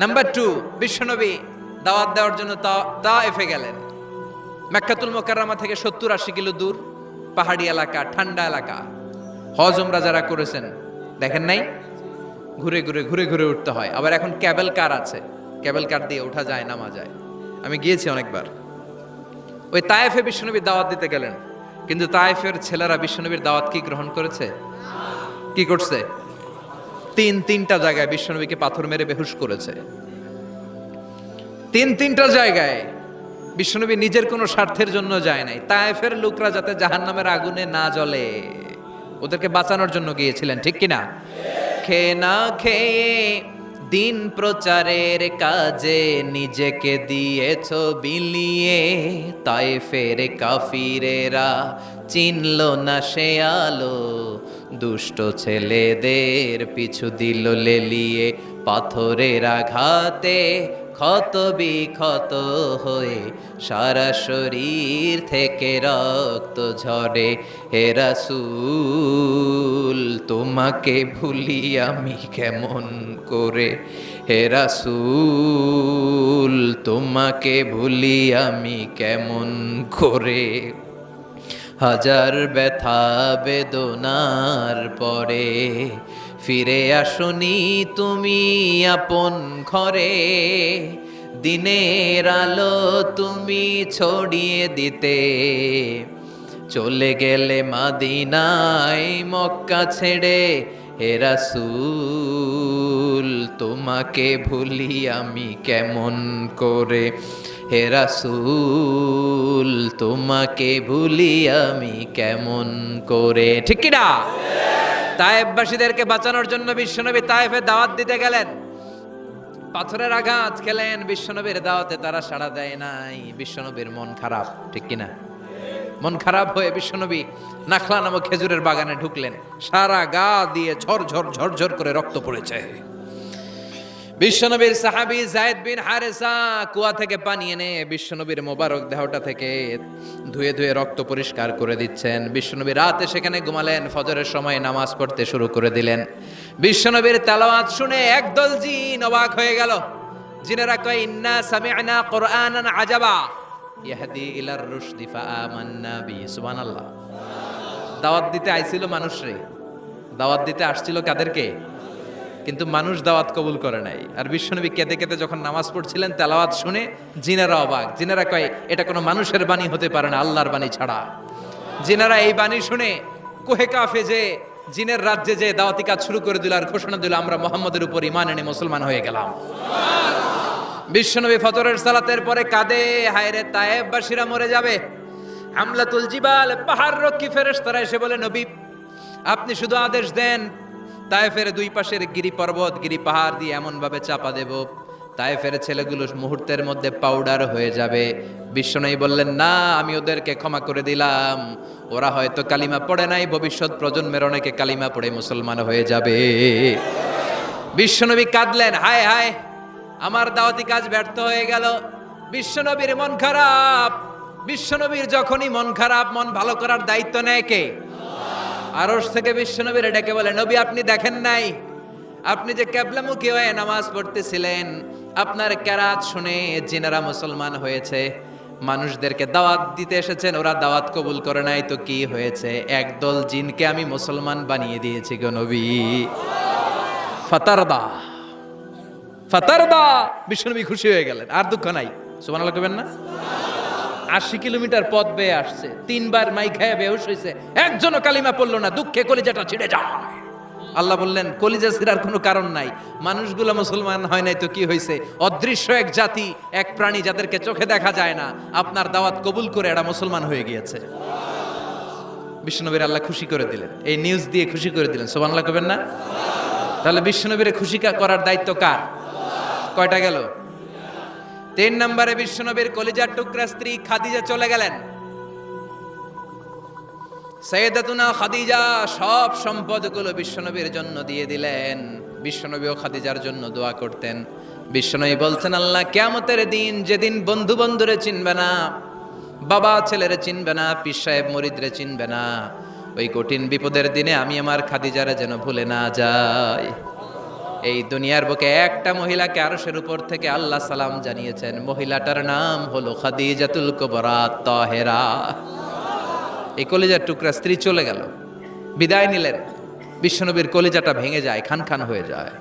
নাম্বার 2, বিশ্বনবী দাওয়াত দেওয়ার জন্য তায়েফে গেলেন। মক্কাতুল মুকাররমা থেকে 70-80 কিলো দূর, পাহাড়ি এলাকা, ঠান্ডা এলাকা। হজ উমরা যারা করেছেন দেখেন নাই, ঘুরে ঘুরে উঠতে হয়। আবার এখন ক্যাবেল কার আছে, ক্যাবেল কার দিয়ে ওঠা যায়, নামা যায়। আমি গিয়েছি অনেকবার। ওই তায়েফে বিশ্বনবীর দাওয়াত দিতে গেলেন, কিন্তু তায়েফের ছেলেরা বিশ্বনবীর দাওয়াত কি গ্রহণ করেছে? কি করছে? তিনটা জায়গায় বিশ্বনবীকে পাথর মেরে বেহুশ করেছে। তিনটা জায়গায় বিশ্বনবী নিজের কোনো স্বার্থের জন্য যায় নাই। তায়েফের লোকরা যাতে জাহান্নামের আগুনে না জ্বলে, ওদেরকে বাঁচানোর জন্য গিয়েছিলেন, ঠিক কিনা? খেয়ে না খেয়ে দিন প্রচারের কাজে নিজেকে দিয়েছ বিলিয়ে, তায়েফের কাফিরেরা চিনল না সে আলো, দুষ্ট ছেলেদের পিছু দিল লেলিয়ে, পাথরের আঘাতে ক্ষত বিক্ষত হয়ে সারা শরীর থেকে রক্ত ঝরে। হে রাসূল, তোমাকে ভুলি আমি কেমন করে? হে রাসূল, তোমাকে ভুলি আমি কেমন করে? হাজার ব্যথা বেদনার পরে ফিরে আসনি তুমি আপন ঘরে, দিনের আলো তুমি ছড়িয়ে দিতে, চলে গেলে মদিনায় মক্কা ছেড়ে। হে রাসূল, তোমাকে ভুলি আমি কেমন করে? হে রাসূল, তোমাকে ভুলি আমি কেমন করে? ঠিক কি না? তায়েফবাসীদেরকে বাঁচানোর জন্য বিশ্বনবী তায়েফে দাওয়াত দিতে গেলেন। পাথরের আঘাত খেলেন, বিশ্বনবীর দাওয়াতে তারা সাড়া দেয় নাই। বিশ্বনবীর মন খারাপ, ঠিক কিনা? মন খারাপ হয়ে বিশ্বনবী নাখলা নামক খেজুরের বাগানে ঢুকলেন। সারা গা দিয়ে ঝরঝর করে রক্ত পড়েছে। বিশ্বনবীর সাহাবী যায়েদ বিন হারেসা কুয়া থেকে পানি এনে বিশ্বনবীর মোবারক দেহটা থেকে ধুয়ে রক্ত পরিষ্কার করে দিচ্ছেন। বিশ্বনবী রাতে সেখানে ঘুমালেন, ফজরের সময় নামাজ পড়তে শুরু করে দিলেন। বিশ্বনবীর তেলাওয়াত শুনে একদল জিন অবাক হয়ে গেল। জিনেরা কয়, ইন্না সামি'না কুরআনান আজাবা ইয়াহদি ইলার রুশদি ফাআমান্না বিহি। সুবহানাল্লাহ। দাওয়াত দিতে আইছিল মানুষরে, দাওয়াত দিতে আসছিল কাদেরকে? কিন্তু মানুষ দাওয়াত কবুল করে নাই। আর বিশ্বনবী কেঁদে কেঁদে যখন নামাজ পড়ছিলেন, তেলাওয়াত শুনে জিনেরা অবাক। জিনেরা কয়, এটা কোনো মানুষের বাণী হতে পারে না, আল্লাহর বাণী ছাড়া। জিনেরা এই বাণী শুনে কোহে কাফে যে জিনের রাজ্যে যে দাওয়াতি কাজ শুরু করে দিল আর ঘোষণা দিল, আমরা মুহাম্মদের উপর ঈমান এনে মুসলমান হয়ে গেলাম। বিশ্বনবী ফজরের সালাতের পরে কাঁদে, হায়রে তায়েফবাসীরা মরে যাবে। হামলাতুল জিবাল, পাহাড় রক্ষী ফেরেশতারা এসে বলে, নবী আপনি শুধু আদেশ দেন, তায়েফের দুই পাশের গিরি পর্বত, গিরি পাহাড় দিয়ে এমন ভাবে চাপা দেব, তায়েফের ছেলেগুলো মুহূর্তের মধ্যে পাউডার হয়ে যাবে। বিশ্বনবী বললেন, না, আমি ওদেরকে ক্ষমা করে দিলাম। ওরা হয়তো কালিমা পড়ে নাই, ভবিষ্যৎ প্রজন্মের অনেকে কালিমা পড়ে মুসলমান হয়ে যাবে। বিশ্বনবী কাঁদলেন, হায় হায়, আমার দাওয়াতি কাজ ব্যর্থ হয়ে গেল। বিশ্বনবীর মন খারাপ। বিশ্বনবীর যখনই মন খারাপ, মন ভালো করার দায়িত্ব নেয় কে? আরশ থেকে বিশ্বনবীর ডেকে বলে, নবী আপনি দেখেন নাই, আপনি যে কিবলামুখী হয়ে নামাজ পড়তেছিলেন, আপনার কেরাত শুনে জিনেরা মুসলমান হয়েছে। মানুষদেরকে দাওয়াত দিতে এসেছেন, ওরা দাওয়াত কবুল করে নাই, তো কি হয়েছে? একদল জিনকে আমি মুসলমান বানিয়ে দিয়েছি গো নবী। ফাতারদা ফাতারদা। বিশ্বনবী খুশি হয়ে গেলেন, আর দুঃখ নাই। সুবহানাল্লাহ কইবেন না? 80 কিলোমিটার পথ বেয়ে আসছে, 3 বার মাই খায় বেহুশ হয়েছে, একজনও কালিমা পড়লো না, দুঃখে কলিজাটা ছিঁড়ে যায়। আল্লাহ বললেন, কলিজা ছিঁড়ার কোনো কারণ নাই, মানুষগুলো মুসলমান হয় নাই তো কি হয়েছে? অদৃশ্য এক জাতি, এক প্রাণী যাদেরকে চোখে দেখা যায় না, আপনার দাওয়াত কবুল করে এরা মুসলমান হয়ে গিয়েছে। বিশ্বনবীর আল্লাহ খুশি করে দিলেন, এই নিউজ দিয়ে খুশি করে দিলেন। সুবহানাল্লাহ কইবেন না? তাহলে বিশ্বনবীর খুশি করার দায়িত্ব কার? কয়টা গেল? 3 নম্বরে বিশ্বনবীর কলিজার টুকরা স্ত্রী খাদিজা চলে গেলেন। সাইয়েদাতুনা খাদিজা সব সম্পদগুলো বিশ্বনবীর জন্য দিয়ে দিলেন। বিশ্বনবীও খাদিজার জন্য দোয়া করতেন। বিশ্বনবী বলছেন, আল্লাহ কিয়ামতের দিন, যেদিন বন্ধু বন্ধুরে চিনবে না, বাবা ছেলেরে চিনবে না, পীর সাহেব মুরিদরে চিনবে না, ওই কঠিন বিপদের দিনে আমি আমার খাদিজারে যেন ভুলে না যাই। এই দুনিয়ার বুকে একটা মহিলাকে আরশের উপর থেকে আল্লাহ সালাম জানিয়েছেন, মহিলাটার নাম হলো খাদিজাতুল কুবরা তাহেরা। এই কলিজার টুকরা স্ত্রী চলে গেল, বিদায় নিলেন। বিশ্বনবীর কলিজাটা ভেঙে যায়, খান খান হয়ে যায়।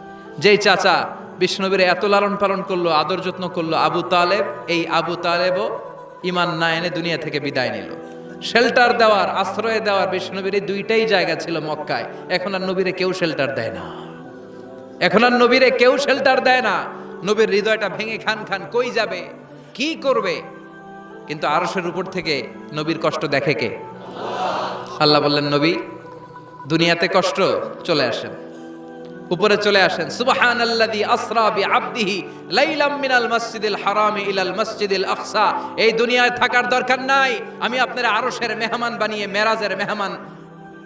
যেই চাচা বিশ্বনবীর এত লালন পালন করলো, আদর যত্ন করলো, আবু তালেব, এই আবু তালেবও ঈমান না এনে দুনিয়া থেকে বিদায় নিল। শেল্টার দেওয়ার, আশ্রয় দেওয়ার বিশ্বনবীর এই দুইটাই জায়গা ছিল মক্কায়। এখন আর নবীরে কেউ শেল্টার দেয় না, এখন আর নবীরে কেউ শেল্টার দেয় না। নবীর হৃদয়টা ভেঙে খান খান, কই যাবে, কি করবে? কিন্তু আরশের উপর থেকে নবীর কষ্ট দেখে কে? আল্লাহ বললেন, নবী দুনিয়াতে কষ্ট, চলে আসেন, উপরে চলে আসেন। সুবহানাল্লাযী আসরা বিআবদিহি লাইলাম মিনাল মাসজিদিল হারামি ইলাল মাসজিদিল আকসা। এই দুনিয়ায় থাকার দরকার নাই, আমি আপনারে আরশের মেহমান বানিয়ে মেরাজের মেহমান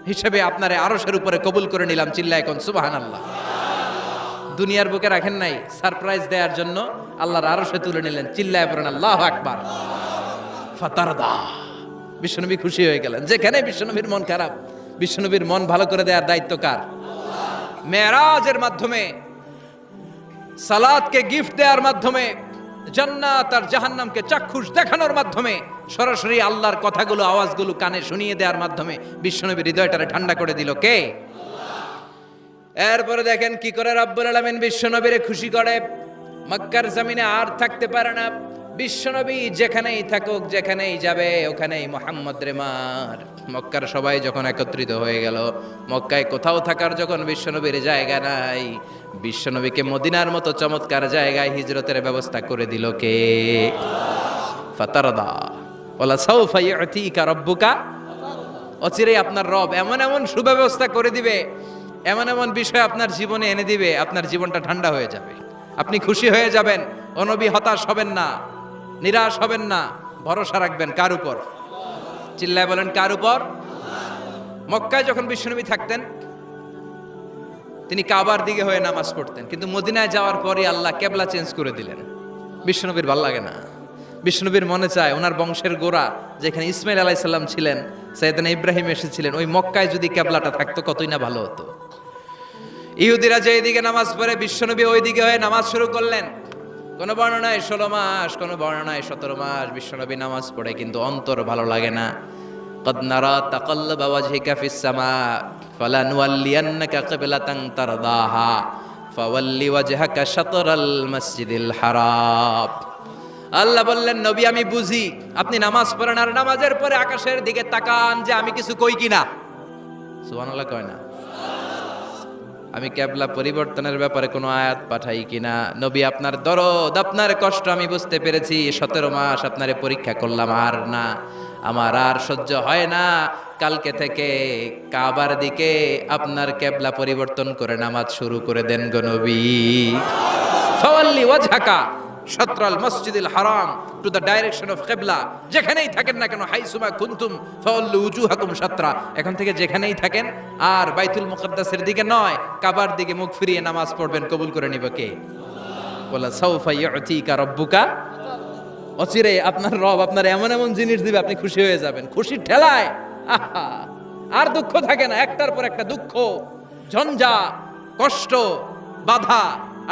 হিসেবে আপনারে আরশের উপরে কবুল করে নিলাম। চিল্লায় কোন সুবহানাল্লাহ। দুনিয়ার বুকে রাখেন নাই, সারপ্রাইজ দেওয়ার জন্য আল্লাহর আরশে তুলে নিলেন। চিল্লায় পড়েন আল্লাহু আকবার। ফাতারদা, বিশ্বনবী খুশি হয়ে গেলেন। যেখানে বিশ্বনবীর মন খারাপ, বিশ্বনবীর মন ভালো করে দেওয়ার দায়িত্ব কার? মেরাজের মাধ্যমে, সালাতকে গিফট দেওয়ার মাধ্যমে, জান্নাত আর জাহান্নামকে চাক্ষুষ দেখানোর মাধ্যমে, সরাসরি আল্লাহর কথাগুলো, আওয়াজগুলো কানে শুনিয়ে দেওয়ার মাধ্যমে বিশ্বনবীর হৃদয়টারে ঠান্ডা করে দিল কে? এরপরে দেখেন কি করে রব্বুল আলামিন বিশ্বনবীরে খুশি করে। মক্কার জমিনে আর থাকতে পারে না বিশ্বনবী, যেখানেই থাকুক, যেখানেই যাবে, ওখানেই মুহাম্মদ রে মার। মক্কার সবাই যখন একত্রিত হয়ে গেল, মক্কায় কোথাও থাকার যখন বিশ্বনবীর জায়গা নাই, বিশ্বনবীকে মদিনার মতো চমৎকার জায়গায় হিজরতের ব্যবস্থা করে দিল কে? ফাতারদা ওয়ালা সাউফা ইউতিকা রাব্বুকা। অচিরেই আপনার রব এমন এমন সুব্যবস্থা করে দিবে, এমন এমন বিষয় আপনার জীবনে এনে দিবে, আপনার জীবনটা ঠান্ডা হয়ে যাবে, আপনি খুশি হয়ে যাবেন। ও নবী, হতাশ হবেন না, নিরাশ হবেন না, ভরসা রাখবেন কার উপর? চিল্লায় বলেন কার উপর? মক্কায় যখন বিশ্বনবী থাকতেন, তিনি কাবার দিকে হয়ে নামাজ পড়তেন, কিন্তু মদিনায় যাওয়ার পরে আল্লাহ কেবলা চেঞ্জ করে দিলেন। বিশ্বনবীর ভাল লাগে না, বিশ্বনবীর মনে চায় ওনার বংশের গোড়া যেখানে ইসমাইল আলাইহিস সালাম ছিলেন, সাইয়েদনা ইব্রাহিম এসেছিলেন, ওই মক্কায় যদি কেবলাটা থাকতো কতই না ভালো হতো। ইহুদিরা যে এদিকে নামাজ পড়ে, বিশ্বনবী ওই দিকে হয়ে নামাজ শুরু করলেন। কোন বর্ণনায় 16 মাস, কোন বর্ণনায় 17 মাস বিশ্বনবী নামাজ পড়ে, কিন্তু অন্তর ভালো লাগে না। قد نرى تقلب وجهك في السماء فلنولينك قبلة ترضاها فول وجهك شطر المسجد الحرام। আল্লাহ বললেন, নবী আমি বুঝি আপনি নামাজ পড়েন, আর নামাজের পরে আকাশের দিকে তাকান যে আমি কিছু কই কিনা। সুবহানাল্লাহ কয় না? আমি কেবলা পরিবর্তনের ব্যাপারে কোনো আয়াত পাঠাই কিনা? নবী আপনার দরদ, আপনার কষ্ট আমি বুঝতে পেরেছি। 17 মাস আপনারে পরীক্ষা করলাম, আর না, আমার আর সহ্য হয় না। কালকে থেকে কাবার দিকে আপনার কেবলা পরিবর্তন করে নামাজ শুরু করে দেন গো নবী। ফাওয়াল্লি ওয়াজহাকা শাতরাল মসজিদিল হারাম, টু দ্য ডাইরেকশন অফ কিবলা। যেখানেই থাকেন না কেন, হাইসুমা কুনতুম ফাওয়াল্লু উজুহাকুম শাতরা, এখন থেকে যেখানেই থাকেন আর বাইতুল মুকাদ্দাসের দিকে নয়, কাবার দিকে মুখ ফিরিয়ে নামাজ পড়বেন। কবুল করে নিবে কে? বলা সাউফা ইউতিকা রাব্বুকা। অচিরে আপনার রব আপনার এমন এমন জিনিস দিবে, আপনি খুশি হয়ে যাবেন। খুশির ঠেলায় আহা, আর দুঃখ থাকে না, একটার পর একটা দুঃখ, ঝঞ্ঝা, কষ্ট, বাধা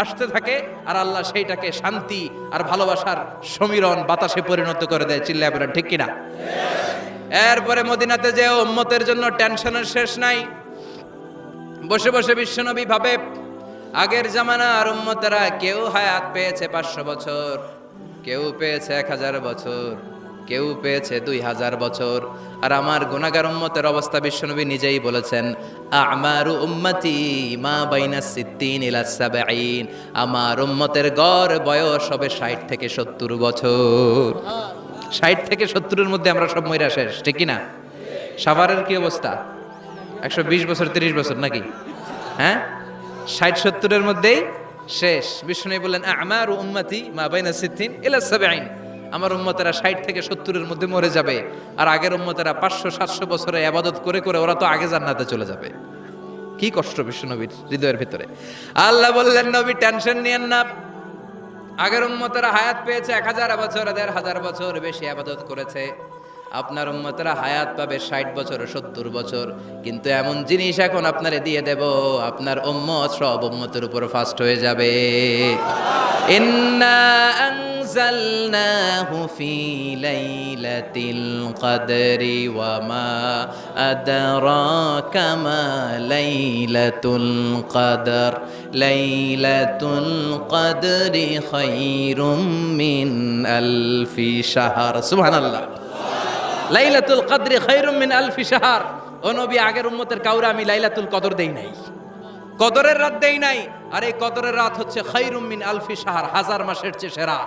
আসতে থাকে, আর আল্লাহ সেইটাকে শান্তি আর ভালোবাসার সমীরণ বাতাসে পরিণত করে দেয়। চিল্লায় বলেন ঠিক কিনা? এরপরে মদিনাতে যে উম্মতের জন্য টেনশনের শেষ নাই। বসে বসে বিশ্বনবী ভাবে, আগের জামানার উম্মতেরা কেউ হায়াত পেয়েছে 500 বছর, কেউ পেয়েছে 1000 বছর, কেউ পেয়েছে 2000 বছর, আর আমার গুনাহগার উম্মতের অবস্থা বিশ্বনবী নিজেই বলেছেন, আমারু উম্মতি মা বাইনা 60 ইলা 70। আমার উম্মতের গড় বয়স হবে 60 থেকে 70 বছর। 60 থেকে 70-এর মধ্যে আমরা সব মইরা শেষ, ঠিক কি না? সাভারের কি অবস্থা? 120 বছর 30 বছর নাকি? হ্যাঁ, 60-70-এর মধ্যেই শেষ। বিষ্ণু বললেন, আমারু উম্মতি মা বাইনা 60 ইলা 70। আমার উম্মতেরা 60 থেকে 70-এর মধ্যে মরে যাবে, আর আগের উম্মতেরা 500-700 বছরে ইবাদত করে করে ওরা তো আগে জান্নাতে চলে যাবে। কি কষ্ট বিশ্বনবীর হৃদয়ের ভিতরে। আল্লাহ বললেন, নবী টেনশন নিয়েন না, আগের উম্মতেরা হায়াত পেয়েছে 1000 বছর, 1500 বছর বেশি ইবাদত করেছে। আপনার উম্মতেরা হায়াত পাবে 60 বছর, 70 বছর। কিন্তু এমন জিনিস এখন আপনারে দিয়ে দেব, আপনার উম্মত সব উম্মতের উপর ফাস্ট হয়ে যাবে। ইন্না আনজালনাহু ফি লাইলাতিল কদরি ওয়া মা আদরাকা মা লাইলাতুল কদর লাইলাতুল কদরি খায়রুম মিন আলফি শাহর। সুবহানাল্লাহ। লাইলাতুল কদরি খায়রুম মিন আলফি শাহর। ও নবী, আগের উম্মতের কাউরে আমি লাইলাতুল কদর দেই নাই, কদরের রাত দেই নাই। আর এই কদরের রাত হচ্ছে খায়রুম মিন আলফি শাহর, 1000 মাসের চেয়ে সেরা।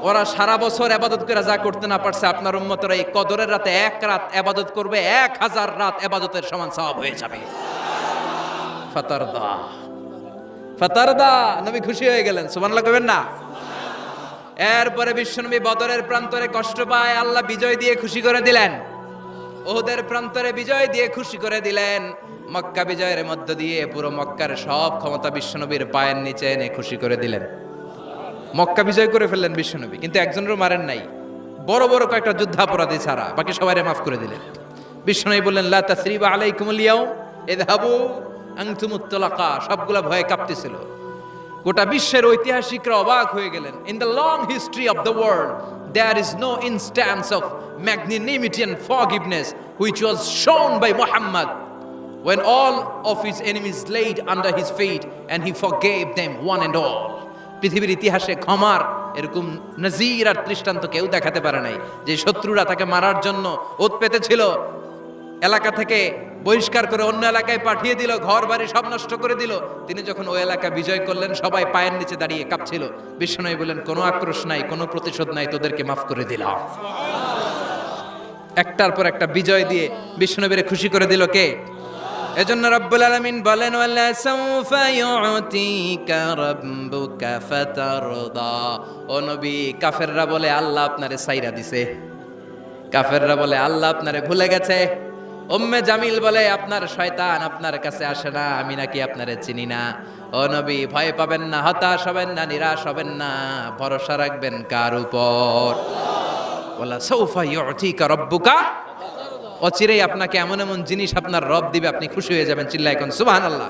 ওরা সারা বছর ইবাদত করে যা করতে না পারছে, আপনার উম্মতেরা এই কদরের রাতে এক রাত ইবাদত করবে, 1000 রাত ইবাদতের সমান সওয়াব হয়ে যাবে। ফাতারদা ফাতারদা, নবী খুশি হয়ে গেলেন। সুবহানাল্লাহ কইবেন না? এরপরে বিশ্বনবী বদরের প্রান্তরে কষ্ট পায়, আল্লাহ বিজয় দিয়ে খুশি করে দিলেন। ওহুদের প্রান্তরে বিজয় দিয়ে খুশি করে দিলেন। মক্কা বিজয়ের মধ্য দিয়ে পুরো মক্কার সব ক্ষমতা বিশ্বনবীর পায়ের নিচে এনে খুশি করে দিলেন। মক্কা বিজয় করে ফেললেন বিশ্বনবী, কিন্তু একজনেরও মারেন নাই, বড় বড় কয়েকটা যুদ্ধাপরাধী ছাড়া বাকি সবাইরে মাফ করে দিলেন। বিশ্বনবী বললেন, লা তাসরিবা আলাইকুমুল ইয়াউম ইযহাবু আনতুমুত তুলাকা। সবগুলা ভয়ে কাঁপতেছিল। গোটা বিশ্বের ঐতিহাসিকরা অবাক হয়ে গেলেন। In the long history of the world there is no instance of magnanimity and forgiveness which was shown by Muhammad when all of his enemies laid under his feet and he forgave them one and all. পৃথিবীর ইতিহাসে ক্ষমার এরকম নজির আর দৃষ্টান্ত কেউ দেখাতে পারে নাই। যে শত্রুরা তাকে মারার জন্য ওত পেতেছিল, এলাকা থেকে বহিষ্কার করে অন্য এলাকায় পাঠিয়ে দিল, ঘর বাড়ি সব নষ্ট করে দিল, তিনি যখন ওই এলাকা বিজয় করলেন, সবাই পায়ের নিচে দাঁড়িয়ে কাঁপছিল। বিশ্বনবী বললেন, কোনো আক্রোশ নাই, কোনো প্রতিশোধ নাই, তোদেরকে মাফ করে দিলাম। একটার পর একটা বিজয় দিয়ে বিশ্বনবীরে খুশি করে দিল কে? এজন্য রব্বুল আলামিন বলেন, ওয়ালা সাউফা ইউতিকা রাব্বুকা ফাতারদা। ও নবী, কাফেররা বলে আল্লাহ আপনারে সাইরা দিছে, কাফেররা বলে আল্লাহ আপনারে ভুলে গেছে। উম্মে জামিল বলে আপনার শয়তান আপনার কাছে আসে না, আমি নাকি আপনারে চিনি না। ও নবী, ভয় পাবেন না, হতাশ হবেন না, নিরাশ হবেন না, ভরসা রাখবেন কার উপর? ওয়ালা সাউফা ইউতিকা রাব্বুকা। অচিরেই আপনাকে এমন এমন জিনিস আপনার রব দিবে, আপনি খুশি হয়ে যাবেন। চিল্লায় কোন সুবহানাল্লাহ।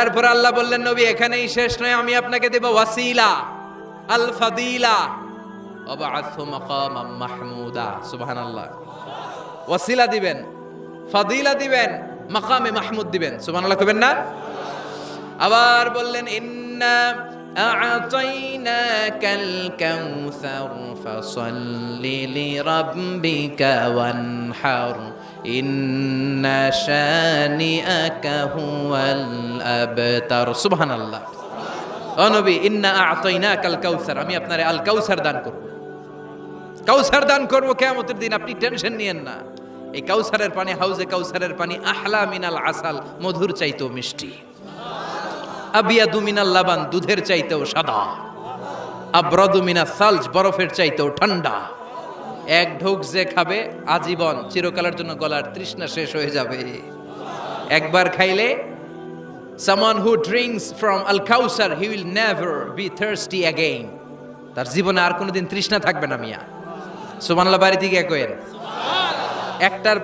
এরপর আল্লাহ বললেন, নবী এখানেই শেষ নয়, আমি আপনাকে দেব ওয়াসিলা আল ফাদিলা ওয়াবআসহু মাকামাম মাহমুদা। সুবহানাল্লাহ। ওয়াসিলা দিবেন, ফাদিলা দিবেন, মাকামে মাহমুদ দিবেন। সুবহানাল্লাহ কইবেন না? আবার বললেন, ইন্না আ'তাইনাকাল কাউসার ফাসাল্লি লিরাব্বিকা ওয়ানহার ইন্না শানিআকা হুয়াল আবতার। সুবহানাল্লাহ। ও নবী, ইন্না আ'তাইনাকাল কাউসার, আমি আপনারে আল কাউসার দান করব। কাউসার দান করব কিয়ামতের দিন, আপনি টেনশন নিয়েন না। এই কাউসারের পানি, হাউজে কাউসারের পানি আহলা মিনাল আসাল, মধুর চাইতেও মিষ্টি। আবিয়াদু মিনাল লাবান, দুধের চাইতেও সাদা। আবরাদু মিনাস সালজ, বরফের চাইতেও ঠান্ডা। এক ঢোক যে খাবে আজীবন, চিরকালের জন্য গলার তৃষ্ণা শেষ হয়ে যাবে। একবার খাইলে someone who drinks from al kausar he will never be thirsty again, তার জীবনে আর কোনোদিন তৃষ্ণা থাকবে না। মিয়া সুবহানাল্লাহ বাড়ি থেকে কইেন। একটার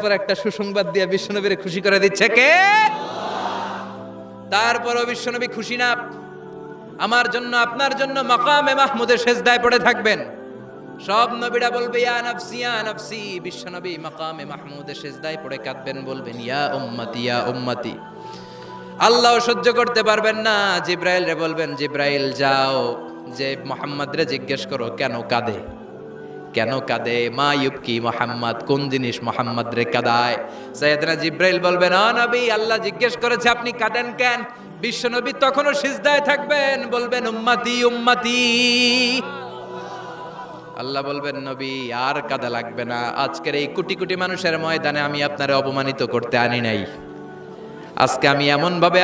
পর একটা সুসংবাদ দিয়ে বিশ্বনবীরে খুশি করে দিচ্ছে কে? তারপরও বিশ্বনবী খুশি না। আমার জন্য, আপনার জন্য মাকামে মাহমুদের সেজদায় পড়ে থাকবেন। সব নবীরা বলবে ইয়া নাফসি ইয়া নাফসি, বিশ্বনবী মাকামে মাহমুদের সেজদায় পড়ে কাঁদবেন, বলবেন ইয়া উম্মতি ইয়া উম্মতি। আল্লাহ সহ্য করতে পারবেন না, জিব্রাইল রে বলবেন, জিব্রাইল যাও, যে মুহাম্মদ রে জিজ্ঞেস করো কেন কাঁদে, কেন কাঁদে। মা ইউবকি মুহাম্মদ, কোন জিনিস মুহাম্মদ রে কাঁদায়? সাইয়েদনা জিব্রাইল বলবেন, ও নবী, আল্লাহ জিজ্ঞেস করেছে আপনি কাঁদেন কেন? বিশ্বনবী তখনও সিজদায় থাকবেন, বলবেন উম্মতি উম্মতি। আল্লাহ বলবেন, নবী আর কাঁদা লাগবে না, আজকের এই কোটি কোটি মানুষের ময়দানে আমি আপনারে অপমানিত করতে আনি নাই, আজকে আমি এমন ভাবে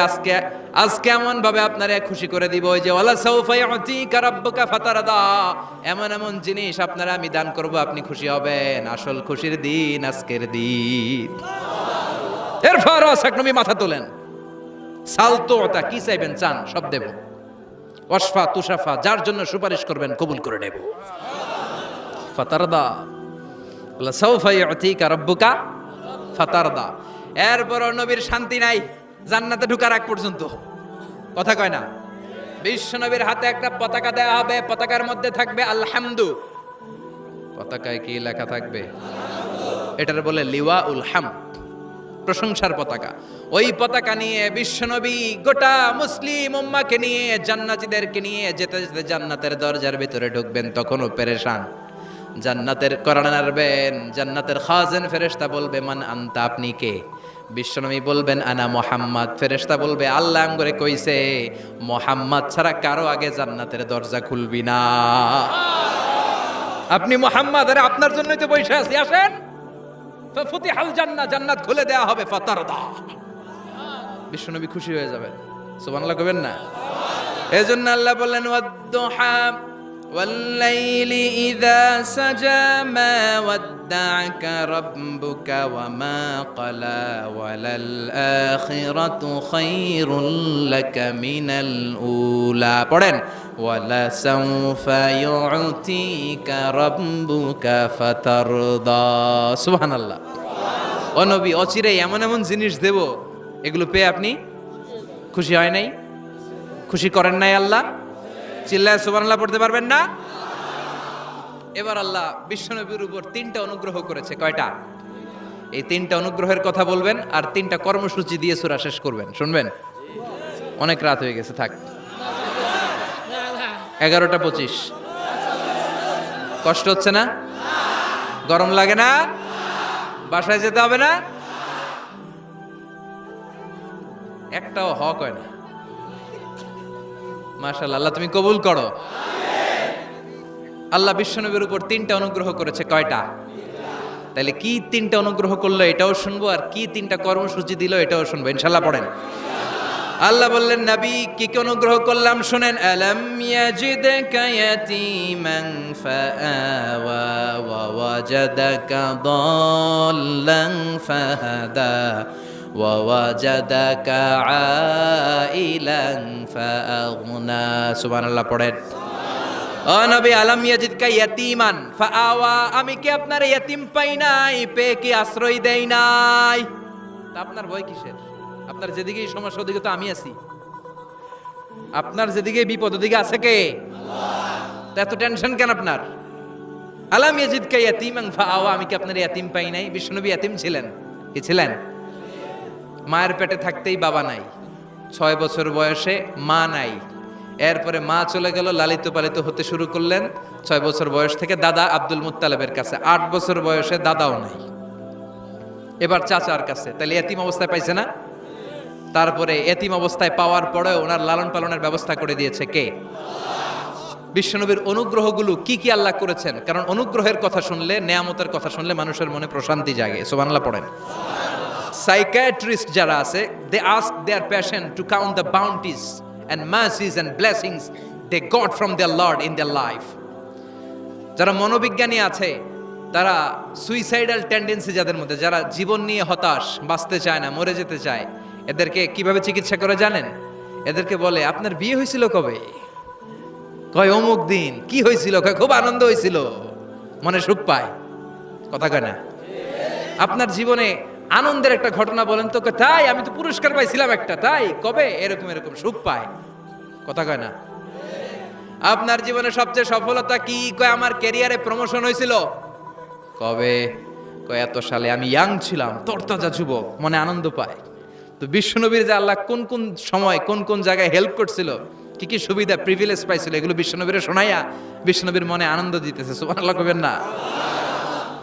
আজকে এমন ভাবে আপনারে খুশি করে দিব যে ওয়ালা সাউফা ইউতিকা রাব্বুকা ফাতারদা, এমন এমন জিনিস আপনারা আমি দান করব, আপনি খুশি হবেন। আসল খুশির দিন আজকের দিন। এরপর নবী মাথা তোলেন, সালতোতা, কি চাইবেন চান সব দেব। ওয়াসফা তুষাফা, যার জন্য সুপারিশ করবেন কবুল করে নেব। ফাতারদা, ওয়ালা সাউফা ইউতিকা রাব্বুকা ফাতারদা। এরপর নবীর শান্তি নাই জান্নাতে ঢোকার আগ পর্যন্ত, কথা কয় না। বিশ্ব নবীর হাতে একটা পতাকা দেওয়া হবে, পতাকার মধ্যে থাকবে আলহামদু। পতাকায় কি লেখা থাকবে? এটার বলে লিওয়া উল হাম, প্রশংসার পতাকা। ওই পতাকা নিয়ে বিশ্বনবী গোটা মুসলিম উম্মাকে নিয়ে, জান্নাতীদেরকে নিয়ে যেতে যেতে জান্নাতের দরজার ভিতরে ঢুকবেন, তখনও পেরেশান। জান্নাতের কোরআন নাড়বেন, জান্নাতের খাজেন ফেরেশতা বলবে মান আনতা, আপনি কে? বিশ্বনবী বলবেন আনা মুহাম্মদ। ফেরেশতা বলবে আল্লাহ আমগরে কইছে মুহাম্মদ ছাড়া কারো আগে জান্নাতের দরজা খুলবি না। আপনি মুহাম্মদ, আরে আপনার জন্যই তো বসে আছি, আসেন। ফাফুতিহাল জান্নাহ, জান্নাত খুলে দেয়া হবে। ফাতারদা, বিশ্বনবী খুশি হয়ে যাবেন। সুবহানাল্লাহ কইবেন না? এজন্য আল্লাহ বললেন ওয়াদ-দুহা والليل إذا سجى ما ودعك ربك وما قلى وللآخرة خير لك من الأولى পড়েন ولسوف يعطيك ربك فترضى সুবহানাল্লাহ। ও নবী, অচিরে এমন এমন জিনিস দেব, এগুলো পেয়ে আপনি খুশি হয় নাই? খুশি করেন নাই আল্লাহ? চিল্লায় সুবহানাল্লাহ পড়তে পারবেন না? এবার আল্লাহ বিশ্বনবীর উপর 3টা অনুগ্রহ করেছে। কয়টা? এই 3টা অনুগ্রহের কথা বলবেন আর 3টা কর্মসূচি দিয়ে সূরা শেষ করবেন। শুনবেন? অনেক রাত হয়ে গেছে, থাক। 11:25। কষ্ট হচ্ছে না? গরম লাগে না? বাসায় যেতে হবে না? একটাও হক হয় না। মাশাআল্লাহ, আল্লাহ তুমি কবুল করো। আল্লাহ বিশ্বনবীর উপর 3টা অনুগ্রহ করেছে। কয়টা? তাহলে কি 3টা অনুগ্রহ করলো এটাও শুনবো, আর কি 3টা কর্মসূচি দিল এটাও শুনবো ইনশাআল্লাহ। পড়েন। আল্লাহ বললেন নবী কি কি অনুগ্রহ করলাম শুনেন। আলাম ইয়াজিদকা ইয়াতীমান ফাআওয়া ওয়া ওয়াজাদাকা দাল্লান ফাহাদা ওয়াজাদাকা আইলান ফাআগনা। সুবহানাল্লাহ পড়েন। ও নবী, আলাম ইয়াজিদকা ইয়াতীমান ফাআওয়া, আমি কি আপনার ইয়াতীম পাই নাই, পেয়ে কি আশ্রয় দেই নাই? তা আপনার ভয় কিসের? আপনার যেদিকেই সমস্যা ওদিকে তো আমি আছি। আপনার যেদিকে বিপদ ওদিকে আছে কে? আল্লাহ। তা এত টেনশন কেন আপনার? আলাম ইয়াজিদকা ইয়াতীমান ফাআওয়া, আমি কি আপনার ইয়াতীম পাই নাই? বিশ্বনবী ইয়াতীম ছিলেন। কি ছিলেন? মায়ের পেটে থাকতেই বাবা নাই, 6 বছর বয়সে মা নাই, এরপরে মা চলে গেল, লালিত পালিত হতে শুরু করলেন 6 বছর বয়স থেকে দাদা আব্দুল মুত্তালিবের কাছে, 8 বছর বয়সে দাদাও নাই, এবার চাচার কাছে। তাহলে এতিম অবস্থায় পাইছে না? তারপরে এতিম অবস্থায় পাওয়ার পরে ওনার লালন পালনের ব্যবস্থা করে দিয়েছে কে? বিশ্বনবীর অনুগ্রহগুলো কি কি আল্লাহ করেছেন, কারণ অনুগ্রহের কথা শুনলে, নেয়ামতের কথা শুনলে মানুষের মনে প্রশান্তি জাগে। সুবহানাল্লাহ পড়েন। সাইকিয়াট্রিস্ট যারা আছে, they ask their patient to count the bounties and mercies and blessings they got from their Lord in their life. যারা মনোবিজ্ঞানী আছে, তারা সুইসাইডাল টেন্ডেন্সি যাদের মধ্যে, যারা জীবন নিয়ে হতাশ, বাঁচতে চায় না, মরে যেতে চায়, এদেরকে কিভাবে চিকিৎসা করে জানেন? এদেরকে বলে আপনার বিয়ে হয়েছিল কবে? কয় অমুক দিন। কি হয়েছিল? কয় খুব আনন্দ হয়েছিল, মনে সুখ পায়। কথা কয় না? আপনার জীবনে আনন্দের একটা ঘটনা বলেন তো। তাই আমি তো পুরস্কার পাইছিলাম একটা। তাই কবে? এরকম এরকম সুখ পায়। কথা কয় না? আপনার জীবনে সবচেয়ে সফলতা কি? কয় আমার ক্যারিয়ারে প্রমোশন হয়েছিল। কবে? কয় এত সালে, আমি ইয়াং ছিলাম, তরতাজা যুবক, মনে আনন্দ পায়। তো বিশ্বনবীর যে আল্লাহ কোন কোন সময় কোন কোন জায়গায় হেল্প করছিল, কি কি সুবিধা প্রিভিলেজ পাইছিল, এগুলো বিশ্বনবীরে শোনাইয়া বিশ্বনবীর মনে আনন্দ দিতেছে। সুবহানাল্লাহ কইবেন না?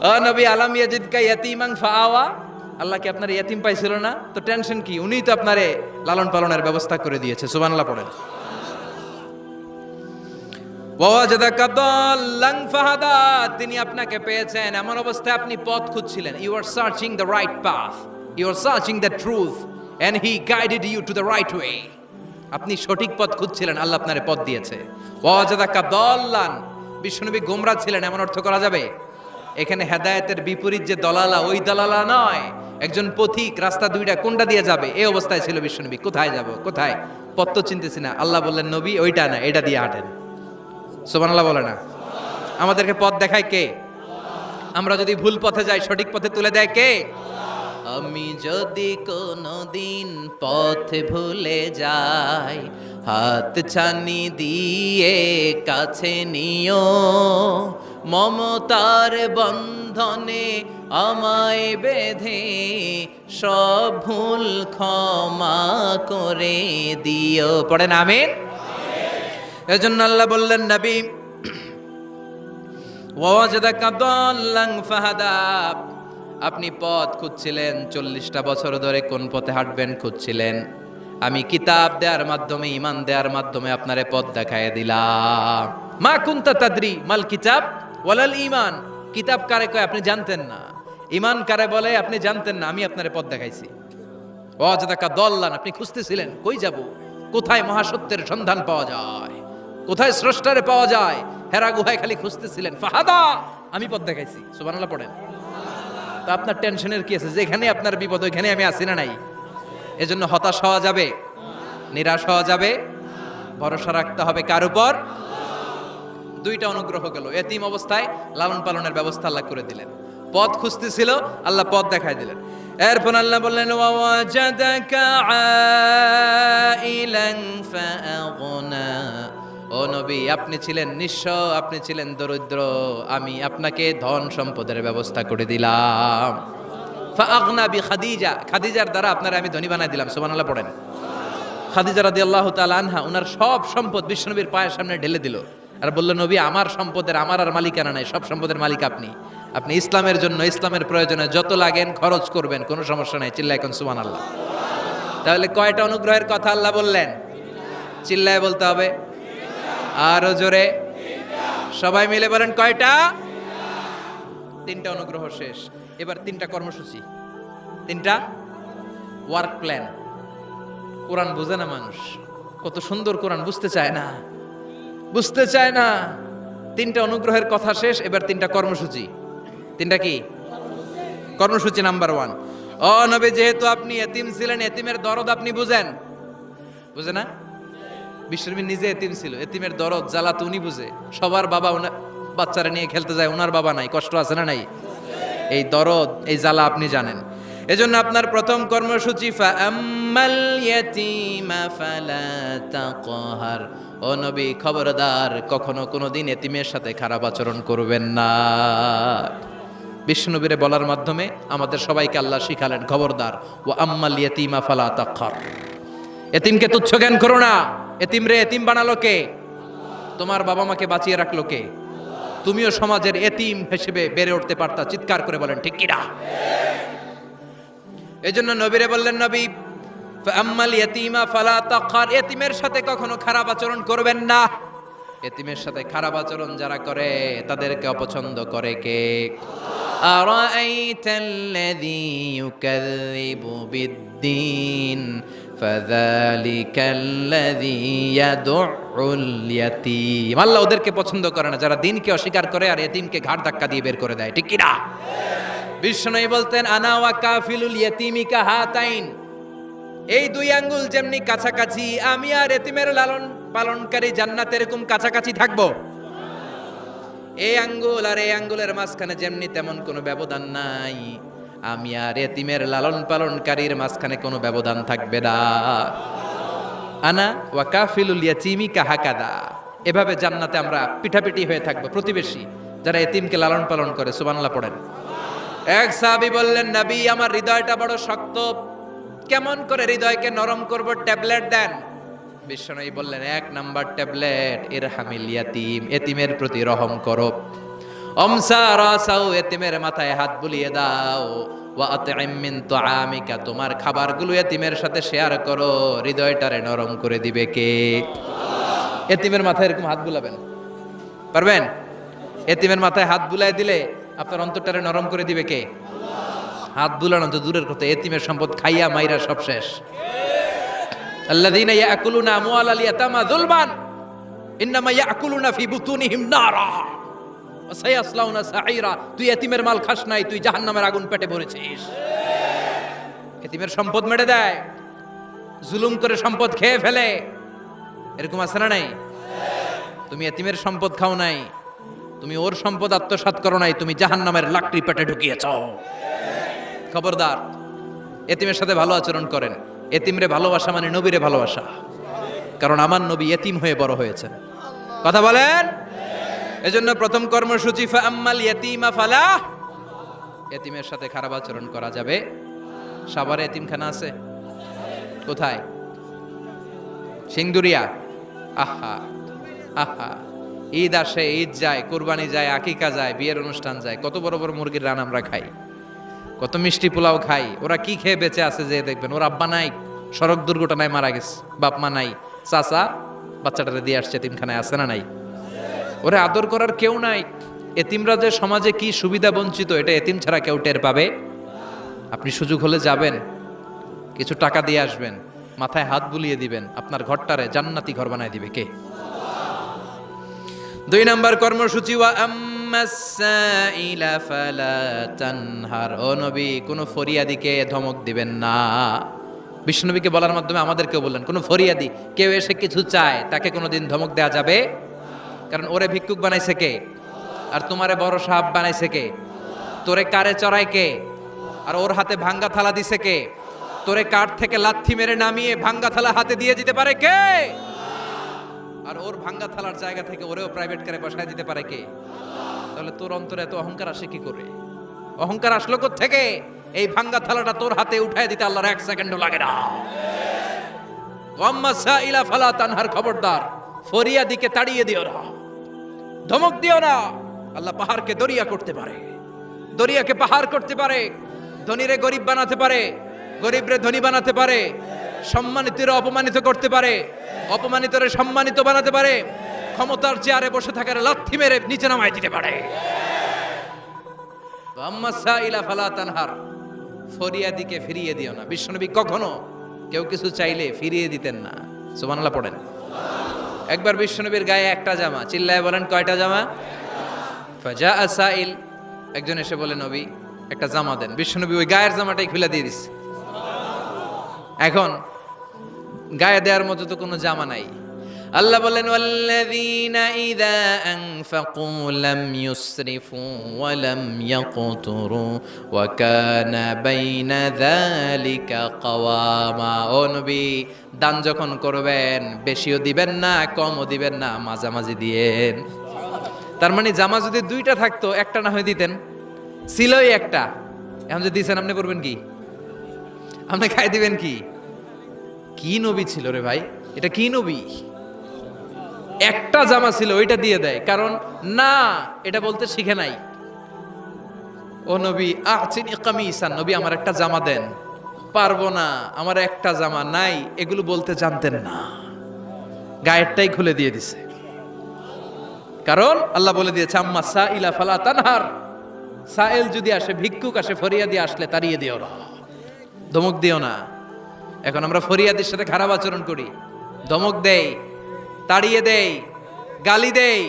ও নবী, আলাম ইয়াজিদকা ইয়াতীমান ফাআওয়া, আল্লাহ কি আপনার ইয়াতীম পাইছিল না? তো টেনশন কি? উনিই তো আপনারে লালন পালনের ব্যবস্থা করে দিয়েছে। সুবহানাল্লাহ পড়েন। ওয়াজাদাকা দাল্লান ফাহাদা, তিনি আপনাকে পেয়েছেন এমন অবস্থায় আপনি পথ খুঁজছিলেন। You are searching the right path, you are searching the truth, and he guided you to the right way. আপনি সঠিক পথ খুঁজছিলেন, আল্লাহ আপনারে পথ দিয়েছে। ওয়াজাদাকা দাল্লান, বিশ্বনবী গোমরা ছিলেন এমন অর্থ করা যাবে? এখানে হেদায়েতের বিপরীত যে দলালা, ওই দলালা নয়, একজন পথিক, রাস্তা দুইটা কোনটা দিয়ে যাবে এই অবস্থায় ছিল বিশ্বনবী। কোথায় যাব, কোথায়, পথ তো চিনতেছি না। আল্লাহ বললেন নবী ওইটা না, এটা দিয়ে হাঁটেন। সুবহানাল্লাহ বলে না? আমাদেরকে পথ দেখায় কে? আমরা যদি ভুল পথে যাই সঠিক পথে তুলে দেয় কে? আমি যদি কোনদিন পথ ভুলে যাই, হাত ছানি দিয়ে কাছে নিও, মমতার বন্ধনে আমায় বেঁধে সব ভুল ক্ষমা করে দিও। পড়েন আমিন। এজন্য আল্লাহ বললেন নবী ওয়াজাদাকা দাল্লান ফাহাদা, আপনি পথ খুঁজছিলেন 40টা বছর ধরে, কোন পথে হাঁটবেন খুঁজছিলেন। আমি কিতাব দেওয়ার মাধ্যমে, ঈমান দেওয়ার মাধ্যমে আপনারে পথ দেখায় দিলাম। মা কুনতা তাদরি মাল কিতাব ওয়ালাল ঈমান, কিতাব কারে কয় আপনি জানতেন না, ঈমান কারে বলে আপনি জানতেন না, আমি আপনারে পথ দেখাইছি। ওয়াজাদাকা দাল্লান, আপনি খুঁজতেছিলেন কই যাব, কোথায় মহাসত্যের সন্ধান পাওয়া যায়, কোথায় স্রষ্টারে পাওয়া যায়, হেরা গুহায় খালি খুঁজতেছিলেন। ফাহাদা, আমি পথ দেখাইছি। সুবহানাল্লাহ পড়েন। তো আপনার টেনশনের কি আছে? যেখানে আপনার বিপদ ওইখানে আমি আছি না নাই? এজন্য হতাশ হওয়া যাবে, নিরাশ হওয়া যাবে, ভরসা রাখতে হবে কার উপর? দুইটা অনুগ্রহ গেল, এতিম অবস্থায় লালন পালনের ব্যবস্থা আল্লাহ করে দিলেন, পথ খুঁজতেছিল আল্লাহ পথ দেখায় দিলেন। এরপর আল্লাহ বললেন ওয়াজাদাকা আইলান ফাআগনা, ও নবী আপনি ছিলেন নিঃস্ব, আপনি ছিলেন দরিদ্র, আমি আপনাকে ধন সম্পদের ব্যবস্থা করে দিলাম। ফাআগনা বিখাদিজা, খাদিজার দ্বারা আপনারা আমি ধনী বানাই দিলাম। সুবহানাল্লাহ পড়েন। খাদিজা রাদিয়াল্লাহু তাআলা আনহা ওনার সব সম্পদ বিশ্বনবীর পায়ের সামনে ঢেলে দিল আর বলল নবী আমার সম্পদের আমার আর মালিকানা নাই, সব সম্পদের মালিক আপনি। আপনি ইসলামের জন্য, ইসলামের প্রয়োজনে যত লাগেন খরচ করবেন, কোনো সমস্যা নাই। চিল্লায় কোন সুবহানাল্লাহ। তাহলে কয়টা অনুগ্রহের কথা আল্লাহ বললেন? চিল্লায় বলতে হবে, আরো জোরে, সবাই মিলে বলেন কয়টা? 3টা অনুগ্রহ শেষ। এবার 3টা কর্মসূচি, 3টা ওয়ার্ক প্ল্যান। কোরআন বোঝে না মানুষ, কত সুন্দর কোরআন, বুঝতে চায় না, বুঝতে চায় না। 3টা অনুগ্রহের কথা শেষ, এবার 3টা কর্মসূচি। 3টা কি কর্মসূচি? নাম্বার 1, ও নবী যেহেতু আপনি এতিম ছিলেন, এতিমের দরদ আপনি বুঝেন, বুঝে না? বিশ্বনবী নিজে এতিম ছিল, এতিমের দরদ জ্বালা তো উনি বুঝে। সবার বাবা বাচ্চারা নিয়ে খেলতে যায়, ওনার বাবা নাই, কষ্ট আছে না নাই? এই দরদ, এই জ্বালা আপনি জানেন। এজন্য আপনার প্রথম কর্মসূচি ফাআম্মাল ইয়াতীমা ফালা তাকহার, ও নবী খবরদার কখনো কোনোদিন এতিমের সাথে খারাপ আচরণ করবেন না। বিশ্বনবীরে বলার মাধ্যমে আমাদের সবাইকে আল্লাহ শিখালেন খবরদার, ওয়া আম্মাল ইয়াতীমা ফালা তাকহার, এতিমকে তুচ্ছ জ্ঞান করো না। এতিম রে এতিম বানালো কে? তোমার বাবা মাকে বাঁচিয়ে রাখলো কে? তুমিও সমাজের এতিম হিসেবে বেড়ে উঠতে পারতা। চিৎকার করে বলেন ঠিক কিনা? এজন্য নবীরে বললেন নবী ফাআম্মাল ইয়াতীমা ফালা তাকহার, এতিমের সাথে কখনো খারাপ আচরণ করবেন না। এতিমের সাথে খারাপ আচরণ যারা করে তাদেরকে অপছন্দ করে কে? আরাআইতাল্লাযী ইউকাযযিবু বিদ্দীন ফাযালিকাল্লাযী ইয়াদউল ইয়াতীম, আল্লাহ ওদেরকে পছন্দ করে না যারা দ্বীনকে অস্বীকার করে আর এতিমকে ঘাড় ধাক্কা দিয়ে বের করে দেয়। ঠিক কি না? বিশ্বনবী বলতেন আনা ওয়া কাফিলুল ইয়াতীমি কাহাতাইন, এই 2 আঙ্গুল যেমনি কাছাকাছি, আমি আর এতিমের লালন পালনকারী জান্নাতে এরকম কাছাকাছি থাকবো। এই আঙ্গুল আর এই আঙ্গুলের মাঝখানে যেমনি তেমন কোনো ব্যবধান নাই, আমি আর এতিমের লালন পালনকারীর মাঝখানে কোনো ব্যবধান থাকবে না। আনা ওয়া কাফিলুল ইয়াতীমি কাহাকাদা, এভাবে জান্নাতে আমরা পিঠাপিঠি হয়ে থাকবো, প্রতিবেশী যারা এতিমকে লালন পালন করে। সুবহানাল্লাহ পড়েন। এক সাহাবী বললেন নবী আমার হৃদয়টা বড় শক্ত, কেমন করে হৃদয়কে নরম করব, ট্যাবলেট দেন। বিশ্বনবী বললেন 1 নাম্বার ট্যাবলেট ইরহামিল ইয়াতীম, এতিমের প্রতি রহম করো। আমসা রাসাউ, এতিমের মাথায় হাত বুলিয়ে দাও। ওয়া আতইম মিন তুআমিকা, তোমার খাবারগুলো এতিমের সাথে শেয়ার করো, হৃদয়টারে নরম করে দিবে কে? এতিমের মাথায় এরকম হাত বুলাবেন, পারবেন? এতিমের মাথায় হাত বুলায় দিলে আপনার অন্তরটারে নরম করে দিবে কে? হাত বুলানো তো দূরের কথা, এতিমের সম্পদ খাইয়া মাইরা সব শেষ। আল্লাযীনা ইয়াকুলুনা আমওয়ালাল ইয়াতামা যুলমান ইন্নামা ইয়াকুলুনা ফি বুতুনিহিম নারা ওয়া সায়াসলাউনা সাঈরা। তুই এতিমের মাল খাস নাই, তুই জাহান্নামের আগুন পেটে ভরেছিস। এতিমের সম্পদ মেরে দেয়, জুলুম করে সম্পদ খেয়ে ফেলে, এরকম আছে না নাই? তুমি এতিমের সম্পদ খাও নাই, তুমি ওর সম্পদ আত্মসাৎ করো নাই, তুমি জাহান্নামের লাকড়ি পেটে ঢুকিয়েছ। খবরদার, এতিমের সাথে ভালো আচরণ করেন। এতিমরে ভালোবাসা মানে নবীরে ভালোবাসা, কারণ আমার নবী এতিম হয়ে বড় হয়েছেন। কথা বলেন। এজন্য প্রথম কর্মসূচি ফাআম্মাল ইয়াতীমা ফালা, এতিমের সাথে খারাপ আচরণ করা যাবে। সাভারে এতিমখানা আছে কোথায়? সিংদুরিয়া। আহা আহা, ঈদ আসে, ঈদ যায়, কুরবানি যায়, আকিকা যায়, বিয়ের অনুষ্ঠান যায়, কত বড় বড় মুরগির রান আমরা খাই, কত মিষ্টি পোলাও খাই। ওরা কি খেয়ে বেঁচে আছে যে দেখবেন, ওর আব্বা নাই, সড়ক দুর্ঘটনায় মারা গেছে, বাপ মা নাই, চাচা বাচ্চাটারে দিয়ে আসছে এতিমখানায়, আছে না নাই? ওরে আদর করার কেউ নাই। এতিমরা যে সমাজে কি সুবিধা বঞ্চিত, এটা এতিম ছাড়া কেউ টের পাবে? আপনি সুযোগ হলে যাবেন, কিছু টাকা দিয়ে আসবেন, মাথায় হাত বুলিয়ে দিবেন, আপনার ঘরটারে জান্নাতি ঘর বানায় দিবে কে? 2 নম্বর কর্মসূচি ওয়া আম্মাস সাইলা ফালা তানহার। ও নবী, কোন ফরিয়াদিকে ধমক দিবেন না। বিশ্বনবীকে বলার মাধ্যমে আমাদেরকেও বললেন, কোন ফরিয়াদি কেউ এসে কিছু চায়, তাকে কোনোদিন ধমক দেয়া যাবে? কারণ ওরে ভিক্ষুক বানাইছে কে? আর তোমারে বড় সাহাব বানাইছে কে? তোরে কারে চড়ায় কে? আর ওর হাতে ভাঙ্গা থালা দিছে কে? তোরে কাঠ থেকে লাথি মেরে নামিয়ে ভাঙ্গা থালা হাতে দিয়ে দিতে পারে কে? আর ওর ভাঙ্গা থালার জায়গা থেকে ওরেও প্রাইভেট কারে বসায় দিতে পারে কে? তাহলে তোর অন্তরে এত অহংকার আসে কি করে? অহংকার আসলো কোথা থেকে? এই ভাঙ্গা থালাটা তোর হাতে উঠায় দিতে আল্লাহর 1 সেকেন্ডও লাগে না। ওয়াম্মা সাইলা ফালা তানহার, খবরদার, ফরিয়াদিকে তাড়িয়ে দিও না, ধমক দিও না। আল্লাহ পাহাড়কে দরিয়া করতে পারে, দরিয়াকে পাহাড় করতে পারে, ধনীরে গরিব বানাতে পারে, গরিবরে ধনী বানাতে পারে, সম্মানিতরে অপমানিত করতে পারে, অপমানিতরে সম্মানিত বানাতে পারে, ক্ষমতার চেয়ারে বসে থাকার লাথি মেরে নিচে নামায় দিতে পারে। আম্মা সাইলা ফালা তানহার, ফরিয়াদিকে ফিরিয়ে দিও না। বিশ্বনবী কখনো কেউ কিছু চাইলে ফিরিয়ে দিতেন না। সুবহানাল্লাহ পড়েন। একবার বিশ্বনবীর গায়ে একটা জামা, চিল্লায় বলেন কয়টা জামা? ফাজা সাইল, একজন এসে বলে নবী একটা জামা দেন। বিশ্বনবী ওই গায়ের জামাটাই খুলে দিয়ে দিচ্ছে। এখন গায়ে দেওয়ার মতো তো কোনো জামা নাই। আল্লাহ বলেন ওয়াল্লাযীনা ইযা আনফাকু লাম ইউসরিফু ওয়া লাম ইয়াকতুরু ওয়া কানা বাইনা যালিকা কাওয়ামা। ও নবী, দান যখন করবেন বেশিও দিবেন না, কমও দিবেন না, মাঝামাঝি দিয়েন। তার মানে জামা যদি 2টা থাকতো, একটা না হয়ে দিতেন, ছিলই একটা। এখন যদি দিয়েছেন, আপনি করবেন কি? আপনি খাই দিবেন কি? কি নবী ছিল রে ভাই, এটা কি নবী? একটা জামা ছিল, ওইটা দিয়ে দেয়, কারণ না এটা বলতে শিখে নাই। ও নবী আচিনি কামিসান, নবী আমার একটা জামা দেন। পারবো না, আমার একটা জামা নাই, এগুলো বলতে জানতেন না, গায়েরটাই খুলে দিয়ে দিছে। কারণ আল্লাহ বলে দিয়েছে আম্মা সাইলা ফালা তানহার, সাইল যদি আসে, ভিক্ষুক আসে, ফরিয়াদি আসলে তাড়িয়ে দিও না, ধমক দিও না। এখন আমরা ফরিয়াদির সাথে খারাপ আচরণ করি, ধমক দেই, তাড়িয়ে দেই, গালি দেই,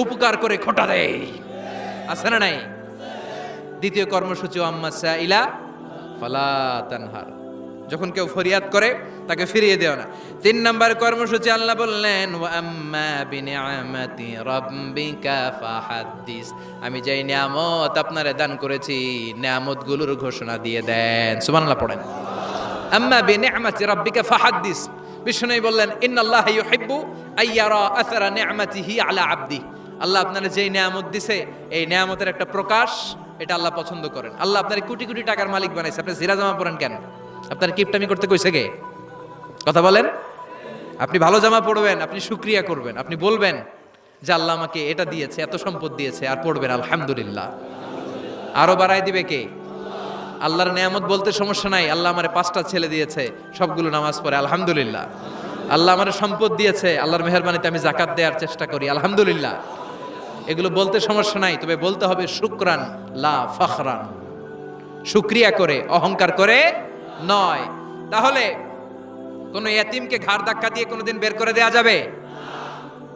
উপকার করে খোঁটা দেই, আছে না নাই? 2য় কর্মসূচি আম্মা সাইলা ফালা তানহার, যখন কেউ ফরিয়াদ করে তাকে ফিরিয়ে দেও না। 3 নম্বর কর্মসূচি আল্লাহ বললেন ওয়া আম্মা বিনিআমাতি রাব্বিকা ফাহাদ্দিস, আমি যেই নিয়ামত আপনারে দান করেছি, নিয়ামতগুলোর ঘোষণা দিয়ে দেন। সুবহানাল্লাহ পড়েন। আম্মা বিনিআমাতি রাব্বিকা ফাহাদ্দিস, বিষ্ণু বললেন ইন্নাল্লাহা ইউহিব্বু আইয়ারা আসারা নিআমাতিহি আলা আবদি। আল্লাহ আপনারে যেই নিয়ামত দিছে, এই নিয়ামতের একটা প্রকাশ, এটা আল্লাহ পছন্দ করেন। আল্লাহ আপনারে কোটি কোটি টাকার মালিক বানাইছে, আপনি জিরা জামা পরেন কেন? আপনার কিপটামি করতে কইছে কে? কথা বলেন। আপনি ভালো জামা পরবেন, আপনি শুকরিয়া করবেন, আপনি বলবেন যে আল্লাহ আমাকে এটা দিয়েছে, এত সম্পদ দিয়েছে, আর পড়বেন আলহামদুলিল্লাহ। আরো বাড়াই দিবে কে? আল্লাহর নিয়ামত বলতে সমস্যা নাই। আল্লাহ আমারে 5টা ছেলে দিয়েছে, সবগুলো নামাজ পড়ে আলহামদুলিল্লাহ। আল্লাহ আমারে সম্পদ দিয়েছে, আল্লাহর মেহেরবানিতে আমি যাকাত দেওয়ার চেষ্টা করি আলহামদুলিল্লাহ। এগুলো বলতে সমস্যা নাই, তবে বলতে হবে শুকরান লা ফখরান। শুকরিয়া করে, অহংকার করে নয়। তাহলে কোন ইয়াতিমকে ঘাড় ধাক্কা দিয়ে কোনোদিন বের করে দেয়া যাবে?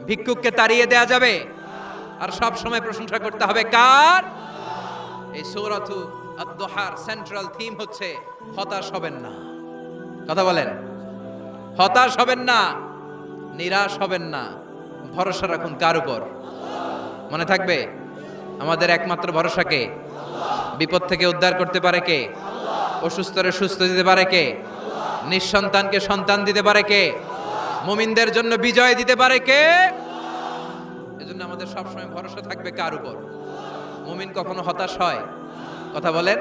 ভিক্ষুককে তাড়িয়ে দেয়া যাবে? আর সব সময় প্রশংসা করতে হবে কার? এই সূরাতু আদ-দুহার সেন্ট্রাল থিম হচ্ছে হতাশ হবেন না। কথা বলেন, হতাশ হবেন না, নিরাশ হবেন না, ভরসা রাখুন কার উপর? মনে থাকবে আমাদের একমাত্র ভরসা কে? বিপদ থেকে উদ্ধার করতে পারে কে? অসুস্থরে সুস্থ দিতে পারে কে? নিঃসন্তানকে সন্তান দিতে পারে কে? মুমিনদের জন্য বিজয় দিতে পারে কে? এজন্য আমাদের সবসময় ভরসা থাকবে কার উপর? মুমিন কখনো হতাশ হয়? কথা বলেন।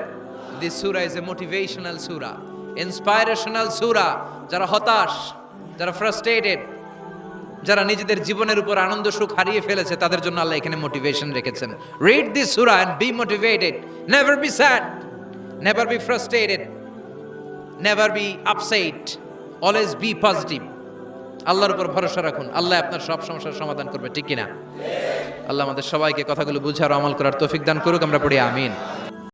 দিস সূরা ইজ এ মোটিভেশনাল সূরা, ইন্সপাইরেশনাল সূরা। যারা হতাশ, যারা ফ্রাস্ট্রেটেড, যারা নিজেদের জীবনের উপর আনন্দ সুখ হারিয়ে ফেলেছে, তাদের জন্য আল্লাহ এখানে মোটিভেশন রেখেছেন। রিড দিস সূরা and be motivated, never be sad, never be frustrated, never be upset, always be positive. আল্লাহর উপর ভরসা রাখুন, আল্লাহ আপনার সব সমস্যার সমাধান করবে, ঠিক কিনা? আল্লাহ আমাদের সবাইকে কথাগুলো বুঝার আমল করার তৌফিক দান করুক। আমরা পড়ি আমিন।